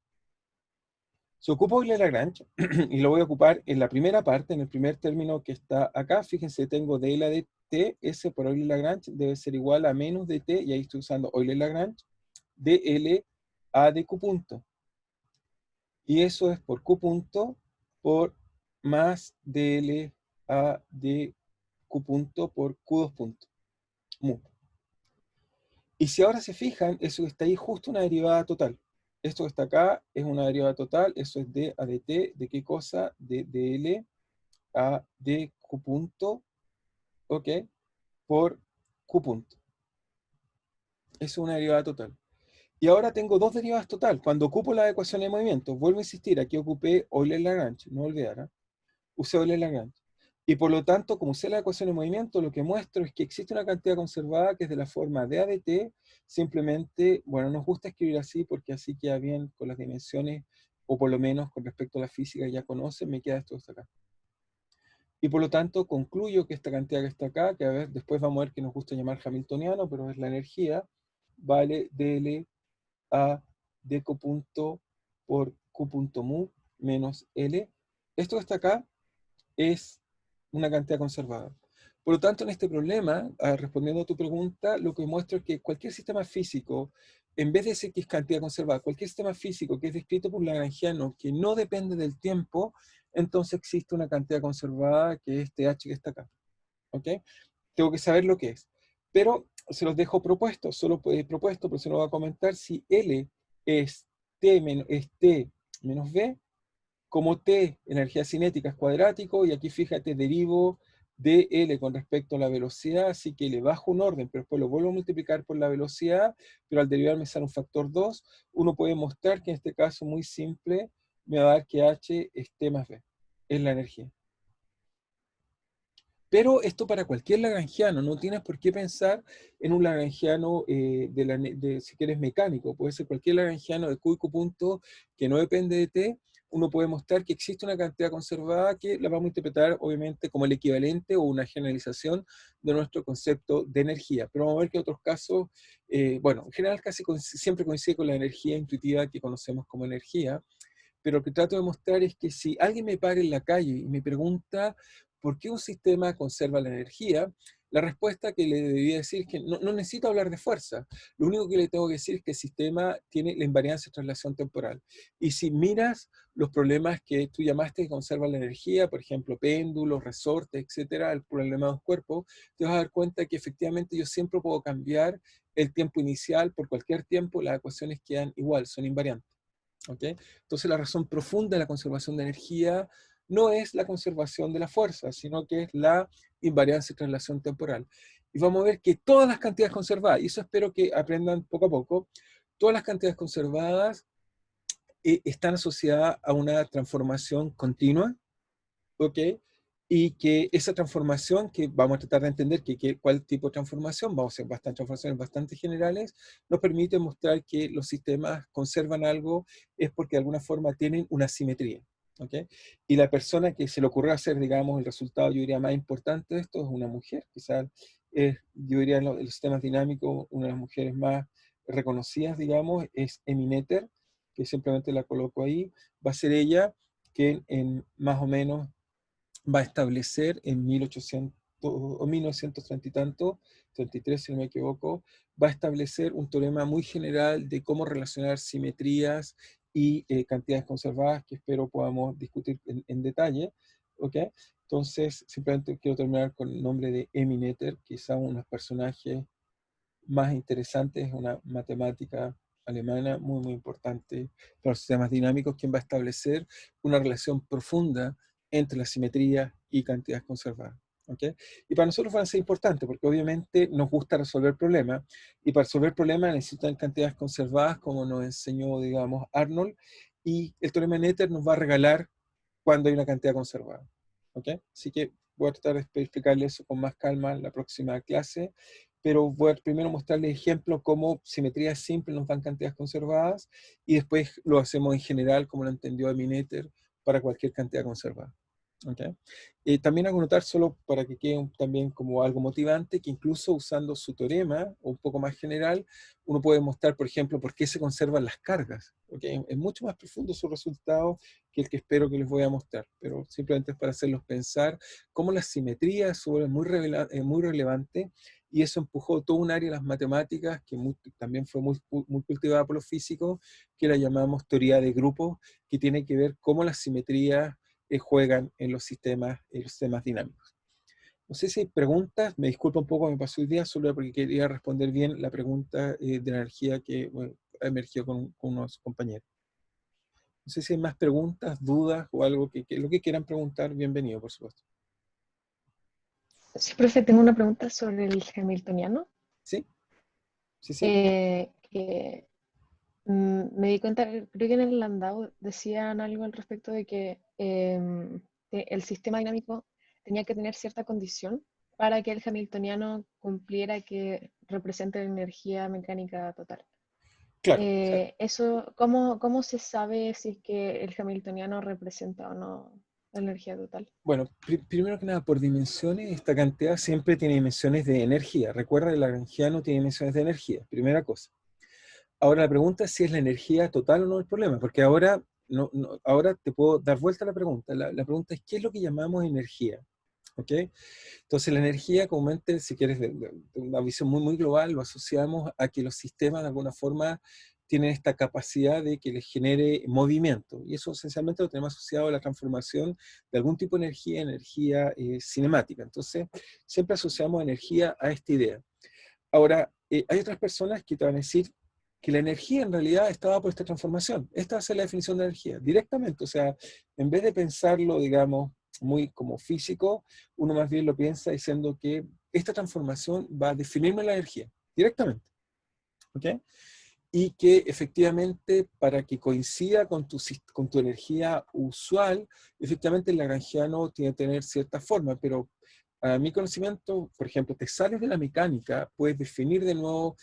Si ocupo Euler-Lagrange, y lo voy a ocupar en la primera parte, en el primer término que está acá, fíjense, tengo dl a dt, S por Euler-Lagrange debe ser igual a menos dt, y ahí estoy usando Euler-Lagrange, dl a dq punto. Y eso es por Q punto por más dl a dq punto por Q2 punto, mu. Y si ahora se fijan, eso que está ahí justo una derivada total. Esto que está acá es una derivada total, eso es d a dt, ¿de qué cosa? De dl a dq punto, ¿ok? Por Q punto. Eso es una derivada total. Y ahora tengo dos derivadas total. Cuando ocupo la ecuación de movimiento, vuelvo a insistir, aquí ocupé Euler-Lagrange, no olvidar, usé Euler-Lagrange. Y por lo tanto, como usé la ecuación de movimiento, lo que muestro es que existe una cantidad conservada que es de la forma d a dt, simplemente, bueno, nos gusta escribir así porque así queda bien con las dimensiones, o por lo menos con respecto a la física ya conocen, me queda esto hasta acá. Y por lo tanto, concluyo que esta cantidad que está acá, que a ver, después vamos a ver que nos gusta llamar hamiltoniano, pero es la energía, vale dl a dq punto por q punto mu menos L. Esto que está acá es una cantidad conservada. Por lo tanto, en este problema, respondiendo a tu pregunta, lo que muestro es que cualquier sistema físico, en vez de decir que es cantidad conservada, cualquier sistema físico que es descrito por Lagrangiano que no depende del tiempo, entonces existe una cantidad conservada que es TH que está acá. ¿Ok? Tengo que saber lo que es. Pero se los dejo propuesto, solo propuesto, pero se lo voy a comentar. Si L es T menos V, como T, energía cinética es cuadrático, y aquí fíjate, derivo de L con respecto a la velocidad, así que le bajo un orden, pero después lo vuelvo a multiplicar por la velocidad, pero al derivar me sale un factor 2, uno puede mostrar que en este caso muy simple, me va a dar que H es T más V, es la energía. Pero esto para cualquier lagrangiano, no tienes por qué pensar en un lagrangiano si quieres mecánico, puede ser cualquier lagrangiano de Q y Q punto que no depende de T, uno puede mostrar que existe una cantidad conservada que la vamos a interpretar obviamente como el equivalente o una generalización de nuestro concepto de energía. Pero vamos a ver que otros casos, bueno, en general casi siempre coincide con la energía intuitiva que conocemos como energía, pero lo que trato de mostrar es que si alguien me para en la calle y me pregunta por qué un sistema conserva la energía, la respuesta que le debería decir es que no necesito hablar de fuerza. Lo único que le tengo que decir es que el sistema tiene la invariancia de traslación temporal. Y si miras los problemas que tú llamaste que conservan la energía, por ejemplo, péndulos, resortes, etcétera, el problema de los cuerpos, te vas a dar cuenta que efectivamente yo siempre puedo cambiar el tiempo inicial por cualquier tiempo, las ecuaciones quedan igual, son invariantes. ¿Okay? Entonces la razón profunda de la conservación de energía no es la conservación de la fuerza, sino que es la invariancia de traslación temporal. Y vamos a ver que todas las cantidades conservadas, y eso espero que aprendan poco a poco, todas las cantidades conservadas están asociadas a una transformación continua, ¿ok? Y que esa transformación, que vamos a tratar de entender cuál tipo de transformación, vamos a hacer transformaciones bastante generales, nos permite mostrar que los sistemas conservan algo es porque de alguna forma tienen una simetría. ¿Okay? Y la persona que se le ocurrió hacer, digamos, el resultado, yo diría, más importante de esto es una mujer. Quizás yo diría, en los sistemas dinámicos, una de las mujeres más reconocidas, digamos, es Emmy Noether, que simplemente la coloco ahí. Va a ser ella que en más o menos va a establecer en 1800 o 1930 y tanto, 33 si no me equivoco, va a establecer un teorema muy general de cómo relacionar simetrías y cantidades conservadas, que espero podamos discutir en detalle, ¿ok? Entonces, simplemente quiero terminar con el nombre de Emmy Noether, quizá uno de los personajes más interesantes, una matemática alemana muy, muy importante para los sistemas dinámicos, quien va a establecer una relación profunda entre la simetría y cantidades conservadas. ¿Okay? Y para nosotros van a ser importantes, porque obviamente nos gusta resolver problemas, y para resolver problemas necesitan cantidades conservadas, como nos enseñó, digamos, Arnold, y el teorema de Noether nos va a regalar cuando hay una cantidad conservada. ¿Okay? Así que voy a tratar de explicarles eso con más calma en la próxima clase, pero voy a primero mostrarles ejemplos como simetrías simples nos dan cantidades conservadas, y después lo hacemos en general, como lo entendió Emmy Noether, para cualquier cantidad conservada. ¿Okay? También hago notar, solo para que quede también como algo motivante, que incluso usando su teorema, o un poco más general, uno puede mostrar, por ejemplo, por qué se conservan las cargas. ¿Okay? Es mucho más profundo su resultado que el que espero que les voy a mostrar, pero simplemente es para hacerlos pensar cómo la simetría es muy relevante, y eso empujó todo un área de las matemáticas que también fue muy cultivada por los físicos, que la llamamos teoría de grupos, que tiene que ver cómo las simetrías juegan en los sistemas dinámicos. No sé si hay preguntas, me disculpo un poco, me pasó el día, solo porque quería responder bien la pregunta de la energía que emergió con unos compañeros. No sé si hay más preguntas, dudas o algo lo que quieran preguntar, bienvenido, por supuesto. Sí, profe, tengo una pregunta sobre el hamiltoniano. ¿Sí? ¿Sí? Que me di cuenta, creo que en el Landau decían algo al respecto de que el sistema dinámico tenía que tener cierta condición para que el hamiltoniano cumpliera que represente la energía mecánica total. Claro. Eso, ¿cómo se sabe si es que el hamiltoniano representa o no la energía total? Bueno, primero que nada, por dimensiones, esta cantidad siempre tiene dimensiones de energía. Recuerda que el lagrangiano tiene dimensiones de energía, primera cosa. Ahora la pregunta es si es la energía total o no el problema, porque ahora, ahora te puedo dar vuelta a la pregunta. La pregunta es, ¿qué es lo que llamamos energía? ¿Ok? Entonces la energía, comúnmente, si quieres, de una visión muy, muy global, lo asociamos a que los sistemas de alguna forma tienen esta capacidad de que les genere movimiento, y eso esencialmente lo tenemos asociado a la transformación de algún tipo de energía cinemática. Entonces siempre asociamos energía a esta idea. Ahora, hay otras personas que te van a decir que la energía en realidad estaba por esta transformación. Esta es la definición de energía, directamente. O sea, en vez de pensarlo, digamos, muy como físico, uno más bien lo piensa diciendo que esta transformación va a definirme la energía, directamente. ¿Ok? Y que efectivamente, para que coincida con tu energía usual, efectivamente el lagrangiano tiene que tener cierta forma, pero a mi conocimiento, por ejemplo, te sales de la mecánica, puedes definir de nuevo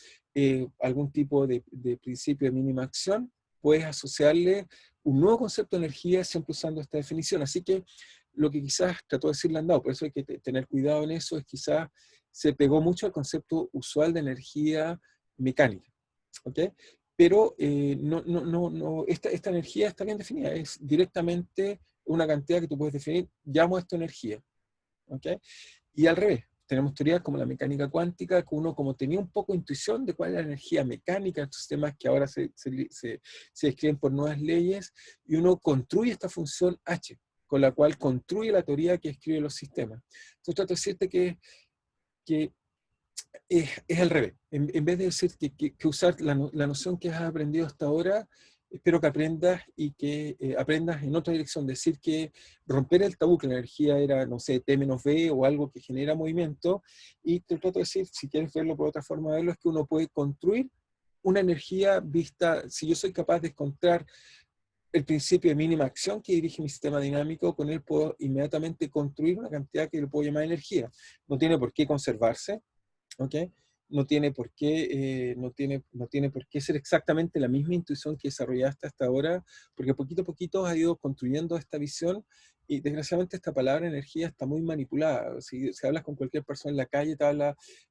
algún tipo de principio de mínima acción, puedes asociarle un nuevo concepto de energía siempre usando esta definición. Así que lo que quizás trató de decir Landau, por eso hay que tener cuidado en eso, es quizás se pegó mucho al concepto usual de energía mecánica. ¿Ok? Pero esta energía está bien definida, es directamente una cantidad que tú puedes definir, llamo esto energía. ¿Ok? Y al revés, tenemos teorías como la mecánica cuántica, que uno como tenía un poco de intuición de cuál es la energía mecánica de estos sistemas que ahora se describen por nuevas leyes, y uno construye esta función H, con la cual construye la teoría que escribe los sistemas. Entonces trato de decirte que es al revés. En vez de decir que usar la noción que has aprendido hasta ahora, espero que aprendas y que aprendas en otra dirección. Decir que romper el tabú, que la energía era, no sé, T menos B o algo que genera movimiento, y te trato de decir, si quieres verlo por otra forma de verlo, es que uno puede construir una energía vista, si yo soy capaz de encontrar el principio de mínima acción que dirige mi sistema dinámico, con él puedo inmediatamente construir una cantidad que le puedo llamar energía. No tiene por qué conservarse, ¿ok? No tiene por qué, no tiene por qué ser exactamente la misma intuición que desarrollaste hasta ahora, porque poquito a poquito has ido construyendo esta visión, y desgraciadamente esta palabra energía está muy manipulada. Si hablas con cualquier persona en la calle,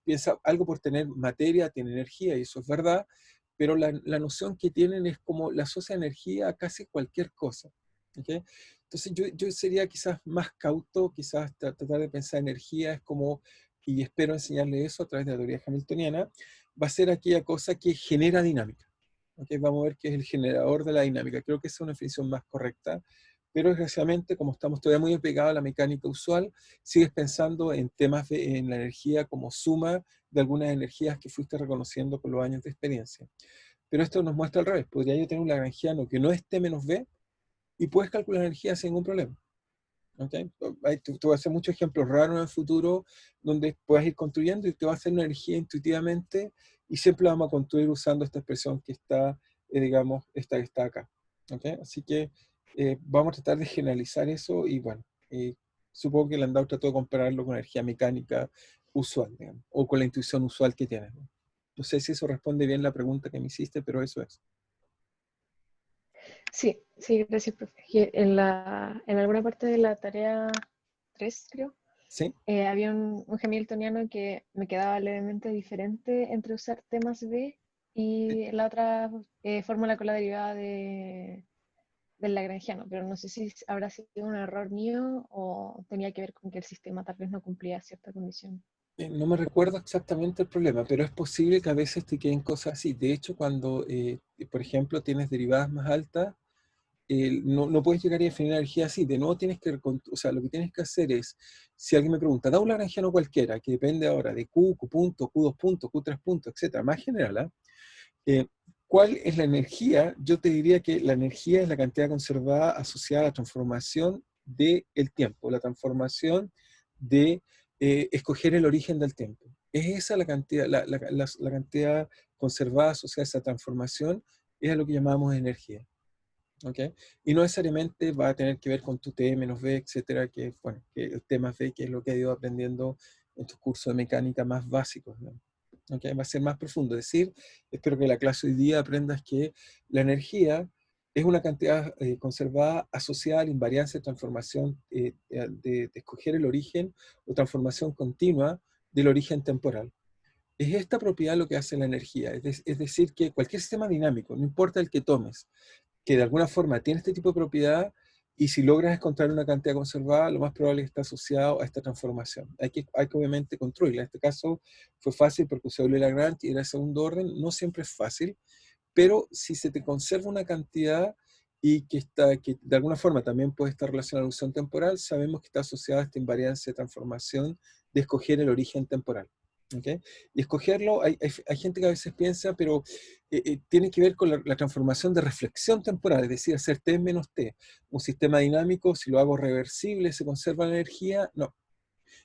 piensa algo por tener materia, tiene energía, y eso es verdad, pero la noción que tienen es como la asocia energía a casi cualquier cosa. ¿Okay? Entonces yo sería quizás más cauto, quizás tratar de pensar energía es como, y espero enseñarle eso a través de la teoría hamiltoniana, va a ser aquella cosa que genera dinámica. ¿Okay? Vamos a ver qué es el generador de la dinámica. Creo que esa es una definición más correcta, pero desgraciadamente, como estamos todavía muy apegados a la mecánica usual, sigues pensando en temas en la energía como suma de algunas energías que fuiste reconociendo con los años de experiencia. Pero esto nos muestra al revés. Podría yo tener un lagrangiano que no es T menos B y puedes calcular energía sin ningún problema. ¿Okay? Te voy a hacer muchos ejemplos raros en el futuro donde puedas ir construyendo y te va a hacer una energía intuitivamente y siempre la vamos a construir usando esta expresión que está, digamos, esta que está acá. ¿Okay? Así que vamos a tratar de generalizar eso y bueno, supongo que Landau trató de compararlo con energía mecánica usual, digamos, o con la intuición usual que tienes. No sé si eso responde bien la pregunta que me hiciste, pero eso es. Sí, sí, gracias, profe. Que en alguna parte de la tarea 3, creo, ¿Sí? había un hamiltoniano que me quedaba levemente diferente entre usar T más B y la otra fórmula con la derivada del lagrangiano, pero no sé si habrá sido un error mío o tenía que ver con que el sistema tal vez no cumplía cierta condición. No me recuerdo exactamente el problema, pero es posible que a veces te queden cosas así. De hecho, cuando, por ejemplo, tienes derivadas más altas, no puedes llegar a definir la energía así. De nuevo tienes que, o sea, lo que tienes que hacer es, si alguien me pregunta, da un lagrangiano cualquiera, que depende ahora de Q, Q punto, Q2 punto, Q3 punto, etcétera, más general, ¿ah? ¿Cuál es la energía? Yo te diría que la energía es la cantidad conservada asociada a la transformación del tiempo, la transformación de escoger el origen del tiempo. Es esa la cantidad, la cantidad conservada asociada a esa transformación, es a lo que llamamos energía. ¿Okay? Y no necesariamente va a tener que ver con tu T menos B, etcétera, que, bueno, que el T más B, que es lo que has ido aprendiendo en tus cursos de mecánica más básicos, ¿no? ¿Okay? Va a ser más profundo. Es decir, espero que la clase hoy día aprendas que la energía es una cantidad conservada asociada a la invariancia de transformación de escoger el origen o transformación continua del origen temporal. Es esta propiedad lo que hace la energía, es decir, que cualquier sistema dinámico, no importa el que tomes, que de alguna forma tiene este tipo de propiedad y si logras encontrar una cantidad conservada, lo más probable es que está asociado a esta transformación. Hay que obviamente construirla. En este caso fue fácil porque usé Euler Lagrange y era de segundo orden. No siempre es fácil, pero si se te conserva una cantidad y que de alguna forma también puede estar relacionada a la evolución temporal, sabemos que está asociada a esta invariancia de transformación de escoger el origen temporal. ¿Okay? Y escogerlo, hay gente que a veces piensa, pero tiene que ver con la transformación de reflexión temporal, es decir, hacer T menos T. Un sistema dinámico, si lo hago reversible, ¿se conserva la energía? No.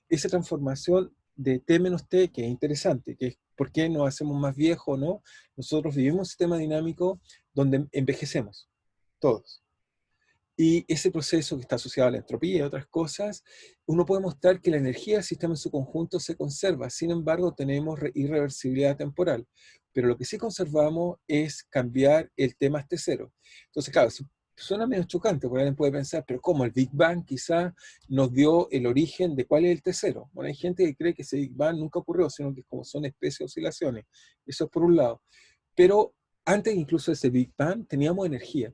Esa transformación de T menos T, que es interesante, que es por qué nos hacemos más viejos o no, nosotros vivimos un sistema dinámico donde envejecemos, todos. Y ese proceso que está asociado a la entropía y otras cosas, uno puede mostrar que la energía del sistema en su conjunto se conserva. Sin embargo, tenemos irreversibilidad temporal. Pero lo que sí conservamos es cambiar el T más T0. Entonces, claro, suena medio chocante, porque alguien puede pensar, pero ¿cómo? El Big Bang quizás nos dio el origen de cuál es el T0. Bueno, hay gente que cree que ese Big Bang nunca ocurrió, sino que como son especies de oscilaciones. Eso es por un lado. Pero antes incluso de ese Big Bang teníamos energía.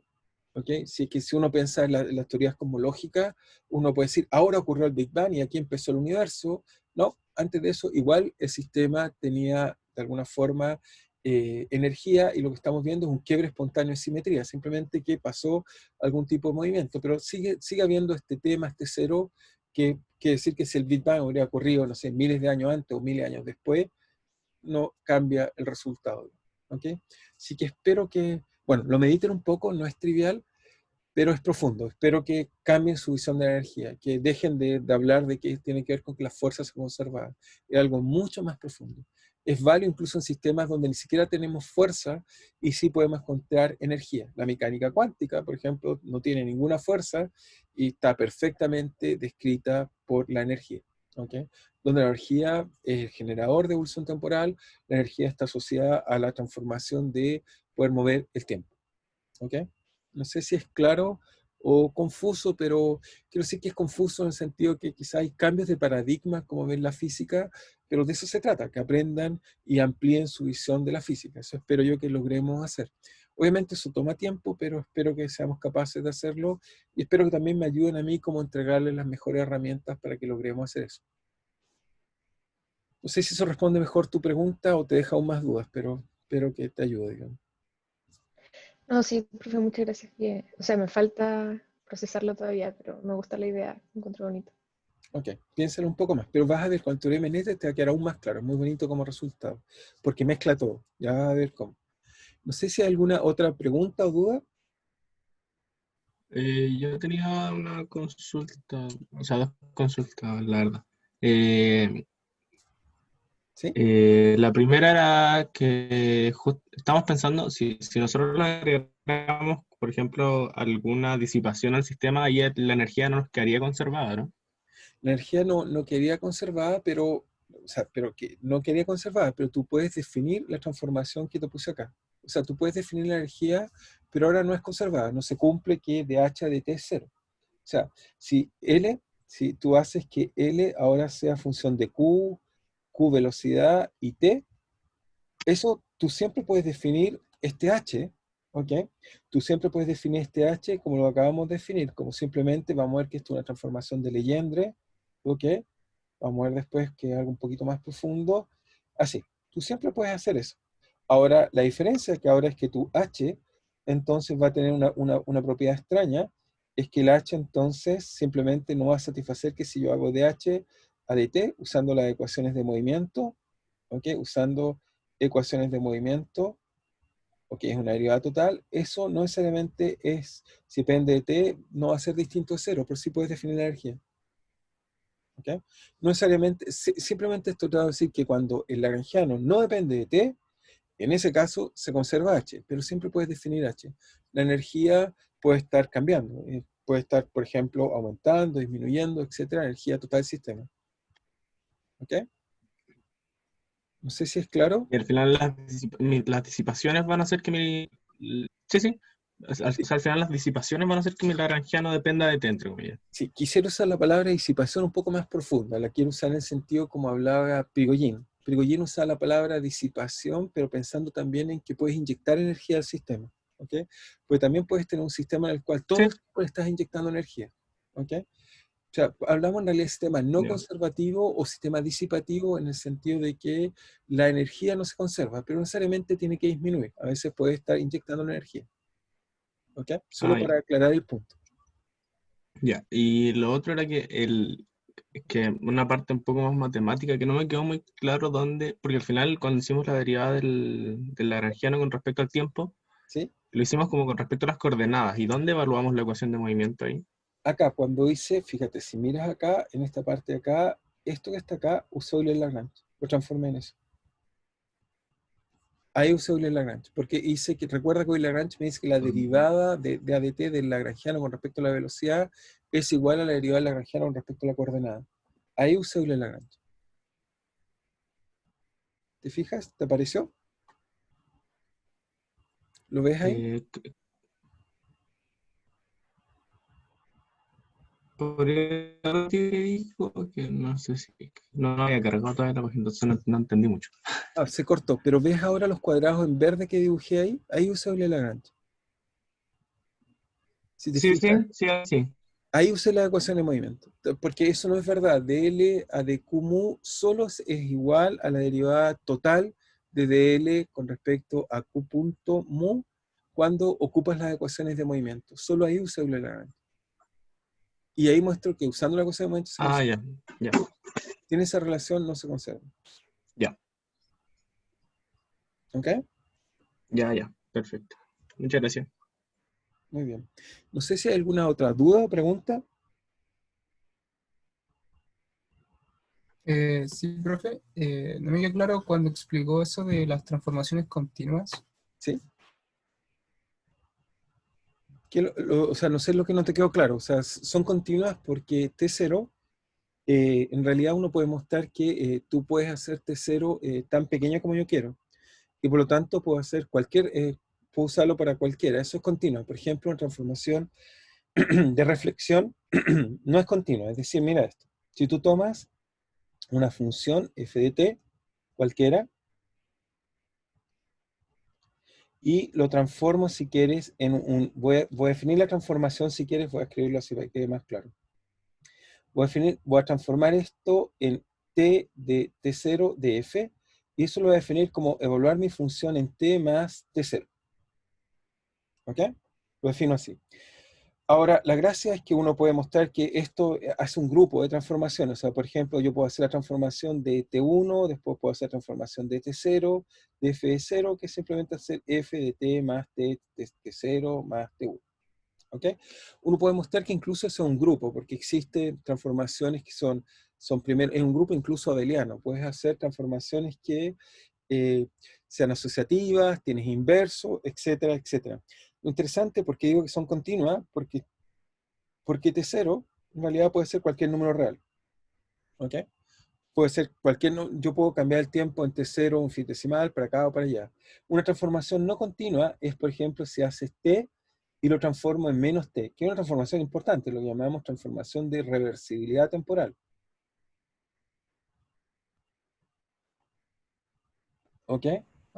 ¿Okay? Si uno piensa en las teorías cosmológicas, uno puede decir, ahora ocurrió el Big Bang y aquí empezó el universo. No, antes de eso, igual el sistema tenía de alguna forma energía y lo que estamos viendo es un quiebre espontáneo de simetría, simplemente que pasó algún tipo de movimiento, pero sigue habiendo este tema, este cero, que quiere decir que si el Big Bang hubiera ocurrido, no sé, miles de años antes o miles de años después, no cambia el resultado. ¿Okay? Así que espero que, bueno, lo mediten un poco, no es trivial, pero es profundo. Espero que cambien su visión de la energía, que dejen de hablar de que tiene que ver con que las fuerzas se conservan. Es algo mucho más profundo. Es válido incluso en sistemas donde ni siquiera tenemos fuerza y sí podemos encontrar energía. La mecánica cuántica, por ejemplo, no tiene ninguna fuerza y está perfectamente descrita por la energía. ¿Okay? Donde la energía es el generador de evolución temporal, la energía está asociada a la transformación de poder mover el tiempo. ¿Okay? No sé si es claro o confuso, pero quiero decir que es confuso en el sentido que quizá hay cambios de paradigma, como ven la física, pero de eso se trata, que aprendan y amplíen su visión de la física. Eso espero yo que logremos hacer. Obviamente eso toma tiempo, pero espero que seamos capaces de hacerlo y espero que también me ayuden a mí como entregarles las mejores herramientas para que logremos hacer eso. No sé si eso responde mejor tu pregunta o te deja aún más dudas, pero espero que te ayude, digamos. No, sí, profe, muchas gracias. O sea, me falta procesarlo todavía, pero me gusta la idea, me encuentro bonito. Ok, piénsalo un poco más, pero vas a ver cuando teorema Nete te va a quedar aún más claro, es muy bonito como resultado, porque mezcla todo, ya vas a ver cómo. No sé si hay alguna otra pregunta o duda. Yo tenía una consulta, o sea, dos consultas, la verdad. ¿Sí? La primera era que estamos pensando, si nosotros le agregamos, por ejemplo, alguna disipación al sistema, ahí la energía no nos quedaría conservada, ¿no? La energía no quería conservada, pero, o sea, pero que no quería conservada, pero tú puedes definir la transformación que te puse acá. O sea, tú puedes definir la energía, pero ahora no es conservada, no se cumple que de H a de T es cero. O sea, si tú haces que L ahora sea función de Q velocidad y T, eso tú siempre puedes definir este H, ¿ok? Tú siempre puedes definir este H como lo acabamos de definir, como simplemente vamos a ver que esto es una transformación de Legendre, ¿ok? Vamos a ver después que es algo un poquito más profundo. Así, tú siempre puedes hacer eso. Ahora, la diferencia que ahora es que tu H entonces va a tener una propiedad extraña, es que el H entonces simplemente no va a satisfacer que si yo hago de H a de T usando las ecuaciones de movimiento, ¿ok? Usando ecuaciones de movimiento, ¿ok? Es una derivada total, eso no necesariamente es, si depende de T, no va a ser distinto de cero, pero sí puedes definir la energía. ¿Ok? No necesariamente, simplemente esto te va a decir que cuando el lagrangiano no depende de T, en ese caso se conserva H, pero siempre puedes definir H. La energía puede estar cambiando, puede estar, por ejemplo, aumentando, disminuyendo, etcétera, energía total del sistema. ¿Ok? No sé si es claro. Y al final las disipaciones van a hacer que Sí, sí. O sea, Sí, al final las disipaciones van a hacer que mi lagrangiano dependa de T, entre comillas. sí, quisiera usar la palabra disipación un poco más profunda, la quiero usar en el sentido como hablaba Prigogine. Prigogine usa la palabra disipación, pero pensando también en que puedes inyectar energía al sistema. ¿Ok? Porque también puedes tener un sistema en el cual todo Sí. el tiempo le estás inyectando energía. ¿Ok? O sea, hablamos en realidad de sistema no Ya. conservativo o sistema disipativo en el sentido de que la energía no se conserva, pero no necesariamente tiene que disminuir. A veces puede estar inyectando energía. ¿Ok? Solo Ya. para aclarar el punto. Ya. Y lo otro era que una parte un poco más matemática, que no me quedó muy claro dónde, porque al final cuando hicimos la derivada del lagrangiano con respecto al tiempo, ¿Sí? lo hicimos como con respecto a las coordenadas. ¿Y dónde evaluamos la ecuación de movimiento ahí? Acá, cuando dice, fíjate, si miras acá, en esta parte de acá, esto que está acá, usé Euler-Lagrange. Lo transformé en eso. Ahí usé Euler-Lagrange. Porque hice que, recuerda que Euler-Lagrange me dice que la derivada de ADT del lagrangiano con respecto a la velocidad es igual a la derivada del lagrangiano con respecto a la coordenada. Ahí usé Euler-Lagrange. ¿Te fijas? ¿Te apareció? ¿Lo ves ahí? Eh, Por eso que dijo que no sé si no había cargado todavía la página, entonces no entendí mucho. Ah, se cortó. Pero ¿ves ahora los cuadrados en verde que dibujé ahí? Ahí usé Euler-Lagrange. Si te Sí, sí, fijas, sí, sí. ahí usé la ecuación de movimiento, porque eso no es verdad. dl a dq mu solo es igual a la derivada total de dl con respecto a q punto mu cuando ocupas las ecuaciones de movimiento. Solo ahí usé Euler-Lagrange. Y ahí muestro que usando la ecuación de movimiento se Ah, conserva. ya, Tiene esa relación, no se conserva. ya, ¿Ok? ya, perfecto. Muchas gracias. Muy bien. No sé si hay alguna otra duda o pregunta. Sí, profe, no me quedó claro cuando explicó eso de las transformaciones continuas. ¿Sí? O sea, no sé lo que no te quedó claro. O sea, son continuas porque T0 en realidad uno puede mostrar que tú puedes hacer T0 tan pequeña como yo quiero. Y por lo tanto puedo hacer puedo usarlo para cualquiera. Eso es continuo. Por ejemplo, una transformación de reflexión no es continua. Es decir, mira esto. Si tú tomas una función f de t, cualquiera, y lo transformo si quieres en voy a definir la transformación si quieres, voy a escribirlo así para que quede más claro. Voy a transformar esto en t de t0 de f, y eso lo voy a definir como evaluar mi función en t más t0. ¿Ok? Lo defino así. Ahora, la gracia es que uno puede mostrar que esto hace un grupo de transformaciones. O sea, por ejemplo, yo puedo hacer la transformación de T1, después puedo hacer la transformación de T0, de F de 0, que es simplemente hacer F de T más T0 más T1. ¿Ok? Uno puede mostrar que incluso es un grupo, porque existen transformaciones que son primero, es un grupo incluso abeliano. Puedes hacer transformaciones que sean asociativas, tienes inverso, etcétera, etcétera. Lo interesante, porque digo que son continuas, porque T0 en realidad puede ser cualquier número real. ¿Ok? Puede ser cualquier, yo puedo cambiar el tiempo en T0, un infinitesimal, para acá o para allá. Una transformación no continua es, por ejemplo, si haces T y lo transformo en menos T, que es una transformación importante, lo llamamos transformación de reversibilidad temporal. ¿Ok?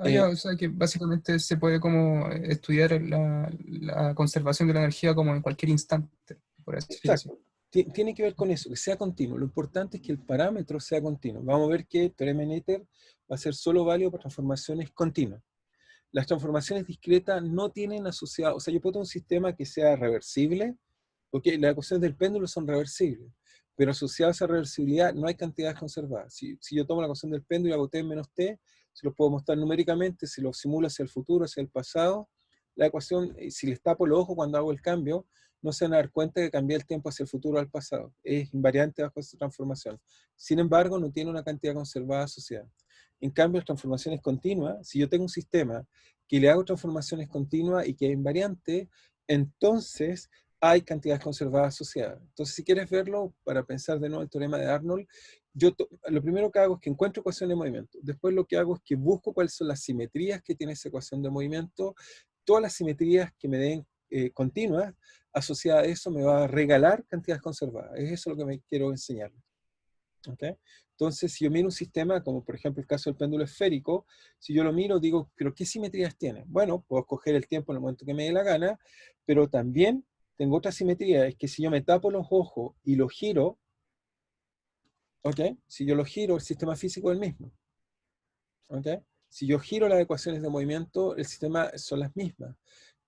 Ya, o sea que básicamente se puede como estudiar la conservación de la energía como en cualquier instante, por así decirlo. Exacto. Tiene que ver con eso, que sea continuo. Lo importante es que el parámetro sea continuo. Vamos a ver que teorema Noether va a ser solo válido para transformaciones continuas. Las transformaciones discretas no tienen asociado, o sea, yo puedo tener un sistema que sea reversible, porque las ecuaciones del péndulo son reversibles, pero asociado a esa reversibilidad no hay cantidades conservadas. Si yo tomo la ecuación del péndulo y hago t menos t, se lo puedo mostrar numéricamente, si lo simulo hacia el futuro, hacia el pasado, la ecuación, si les tapo los ojos cuando hago el cambio, no se van a dar cuenta que cambié el tiempo hacia el futuro o al pasado. Es invariante bajo esta transformación. Sin embargo, no tiene una cantidad conservada asociada. En cambio, las transformaciones continuas, si yo tengo un sistema que le hago transformaciones continuas y que es invariante, entonces hay cantidades conservadas asociadas. Entonces, si quieres verlo, para pensar de nuevo el teorema de Arnold, lo primero que hago es que encuentro ecuación de movimiento. Después lo que hago es que busco cuáles son las simetrías que tiene esa ecuación de movimiento. Todas las simetrías que me den continuas, asociada a eso me va a regalar cantidades conservadas. Es eso lo que me quiero enseñar. ¿Okay? Entonces, si yo miro un sistema, como por ejemplo el caso del péndulo esférico, si yo lo miro, digo, ¿pero qué simetrías tiene? Bueno, puedo escoger el tiempo en el momento que me dé la gana, pero también tengo otra simetría, es que si yo me tapo los ojos y lo giro, ¿ok? Si yo lo giro, el sistema físico es el mismo. ¿Ok? Si yo giro las ecuaciones de movimiento, el sistema son las mismas.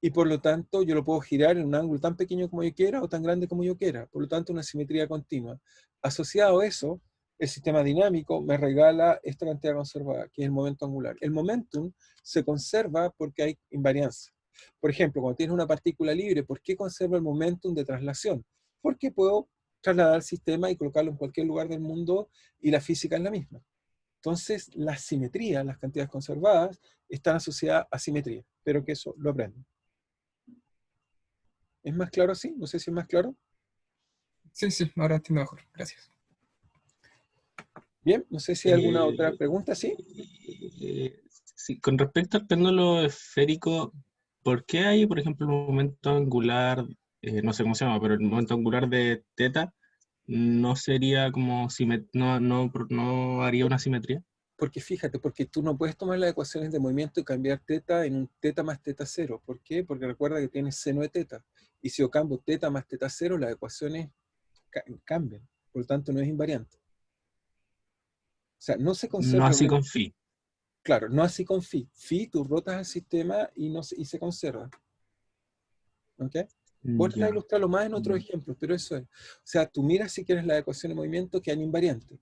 Y por lo tanto, yo lo puedo girar en un ángulo tan pequeño como yo quiera o tan grande como yo quiera. Por lo tanto, una simetría continua. Asociado a eso, el sistema dinámico me regala esta cantidad conservada, que es el momento angular. El momentum se conserva porque hay invariancia. Por ejemplo, cuando tienes una partícula libre, ¿por qué conserva el momentum de traslación? Porque puedo trasladar el sistema y colocarlo en cualquier lugar del mundo y la física es la misma. Entonces, la simetría, las cantidades conservadas, están asociadas a simetría. Espero que eso lo aprendan. ¿Es más claro así? No sé si es más claro. Sí, sí, ahora entiendo mejor. Gracias. Bien, no sé si hay alguna otra pregunta, ¿sí? Sí, con respecto al péndulo esférico, ¿por qué hay, por ejemplo, un momento angular, no sé cómo se llama, pero el momento angular de teta no sería como, no haría una simetría? Porque fíjate, porque tú no puedes tomar las ecuaciones de movimiento y cambiar teta en un teta más teta cero. ¿Por qué? Porque recuerda que tienes seno de teta. Y si yo cambio teta más teta cero, las ecuaciones cambian. Por lo tanto, no es invariante. O sea, no se No conserva. así con phi. Claro, no así con phi. Phi, tú rotas el sistema y se conserva. ¿Ok? Voy a tratar de Ya. ilustrarlo más en otros ejemplos, pero eso es. O sea, tú miras si quieres la ecuación de movimiento que hay invariante.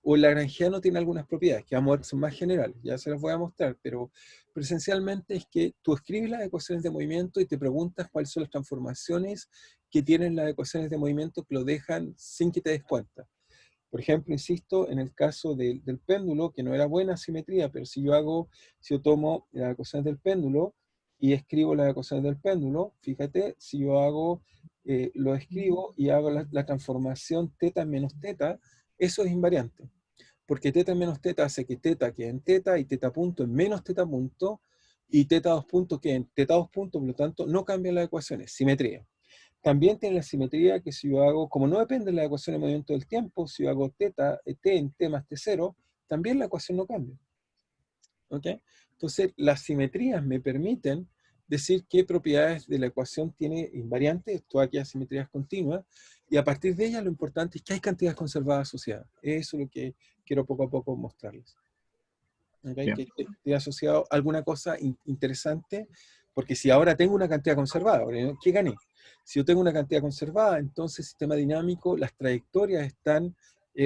O el lagrangiano tiene algunas propiedades que vamos a ver que son más generales, ya se las voy a mostrar, pero esencialmente es que tú escribes las ecuaciones de movimiento y te preguntas cuáles son las transformaciones que tienen las ecuaciones de movimiento que lo dejan sin que te des cuenta. Por ejemplo, insisto, en el caso del péndulo, que no era buena simetría, pero si yo tomo las ecuaciones del péndulo y escribo las ecuaciones del péndulo, fíjate, si yo lo escribo y hago la transformación teta menos teta, eso es invariante. Porque teta menos teta hace que teta quede en teta y teta punto en menos teta punto y teta 2 puntos quede en teta 2 puntos, por lo tanto no cambian las ecuaciones, simetría. También tiene la simetría que si yo hago, como no depende de la ecuación de movimiento del tiempo, si yo hago t en t más t0, también la ecuación no cambia. ¿Ok? Entonces, las simetrías me permiten decir qué propiedades de la ecuación tiene invariantes, todas aquellas simetrías continuas, y a partir de ellas lo importante es que hay cantidades conservadas asociadas. Eso es lo que quiero poco a poco mostrarles. ¿Okay? Ya. Que esté asociado a alguna cosa interesante, porque si ahora tengo una cantidad conservada, ¿qué gané? Si yo tengo una cantidad conservada, entonces el sistema dinámico, las trayectorias están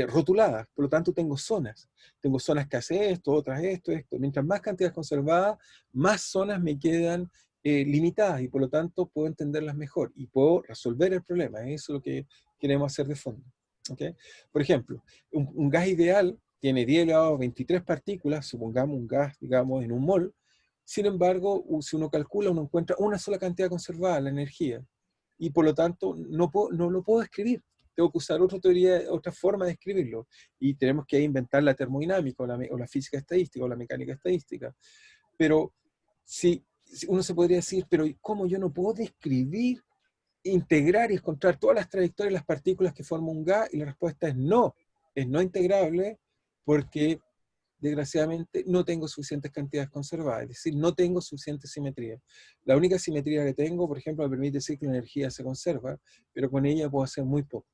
rotuladas, por lo tanto tengo zonas. Tengo zonas que hacen esto, otras esto, esto. Mientras más cantidades conservadas, más zonas me quedan limitadas y por lo tanto puedo entenderlas mejor y puedo resolver el problema. Eso es lo que queremos hacer de fondo. ¿Okay? Por ejemplo, un gas ideal tiene 10 elevado a 23 partículas, supongamos un gas, digamos, en un mol. Sin embargo, si uno calcula, uno encuentra una sola cantidad conservada, la energía. Y por lo tanto, no lo puedo escribir. Tengo que usar otra teoría, otra forma de escribirlo. Y tenemos que inventar la termodinámica, o la física estadística, o la mecánica estadística. Pero si uno se podría decir, pero ¿cómo yo no puedo describir, integrar y encontrar todas las trayectorias de las partículas que forman un gas? Y la respuesta es no integrable, porque desgraciadamente no tengo suficientes cantidades conservadas, es decir, no tengo suficiente simetría. La única simetría que tengo, por ejemplo, me permite decir que la energía se conserva, pero con ella puedo hacer muy poco.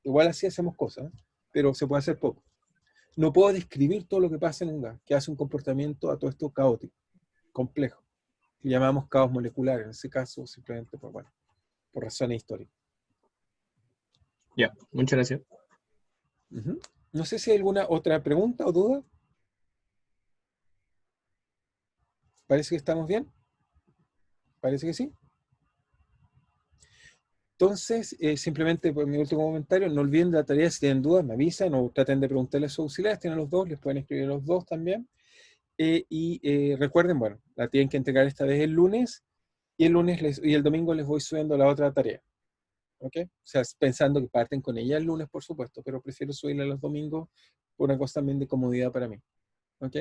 Igual así hacemos cosas, pero se puede hacer poco. No puedo describir todo lo que pasa en un gas, que hace un comportamiento a todo esto caótico, complejo, que llamamos caos molecular, en ese caso simplemente por razones históricas. Ya, muchas gracias. No sé si hay alguna otra pregunta o duda. ¿Parece que estamos bien? Parece que sí. Entonces, simplemente por mi último comentario, no olviden la tarea, si tienen dudas, me avisan o traten de preguntarle a sus auxiliares, tienen los dos, les pueden escribir los dos también. Recuerden, bueno, la tienen que entregar esta vez el lunes, y el domingo les voy subiendo la otra tarea. ¿Ok? O sea, pensando que parten con ella el lunes, por supuesto, pero prefiero subirla los domingos por una cosa también de comodidad para mí. ¿Ok?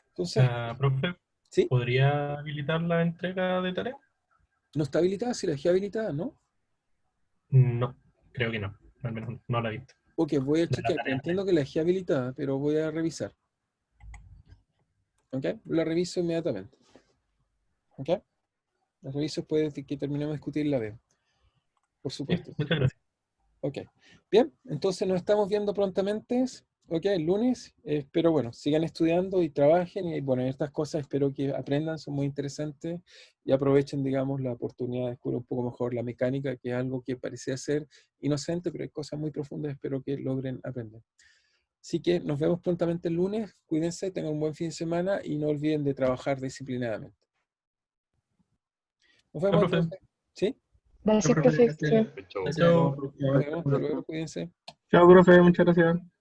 Entonces, Profe, ¿sí? ¿podría habilitar la entrega de tarea? ¿No está habilitada? Si la dejé habilitada, ¿no? No, creo que no. Al menos no la he visto. Ok, voy a De la chequear, pero tarea. entiendo que la dejé habilitada, pero voy a revisar. ¿Ok? La reviso inmediatamente. ¿Ok? La reviso después de que terminemos de discutir la veo. Por Sí, supuesto. muchas gracias. Ok. Bien, entonces nos estamos viendo prontamente. Ok, el lunes. Espero, bueno, sigan estudiando y trabajen. Y bueno, estas cosas espero que aprendan, son muy interesantes. Y aprovechen, digamos, la oportunidad de descubrir un poco mejor la mecánica, que es algo que parecía ser inocente, pero hay cosas muy profundas. Espero que logren aprender. Así que nos vemos prontamente el lunes. Cuídense, tengan un buen fin de semana y no olviden de trabajar disciplinadamente. Nos Chao, vemos profe. entonces. ¿Sí? Gracias, Chao, profe. profe. Chao. Chao. Chao. Nos vemos, hasta luego, cuídense. Chao, profe, muchas gracias.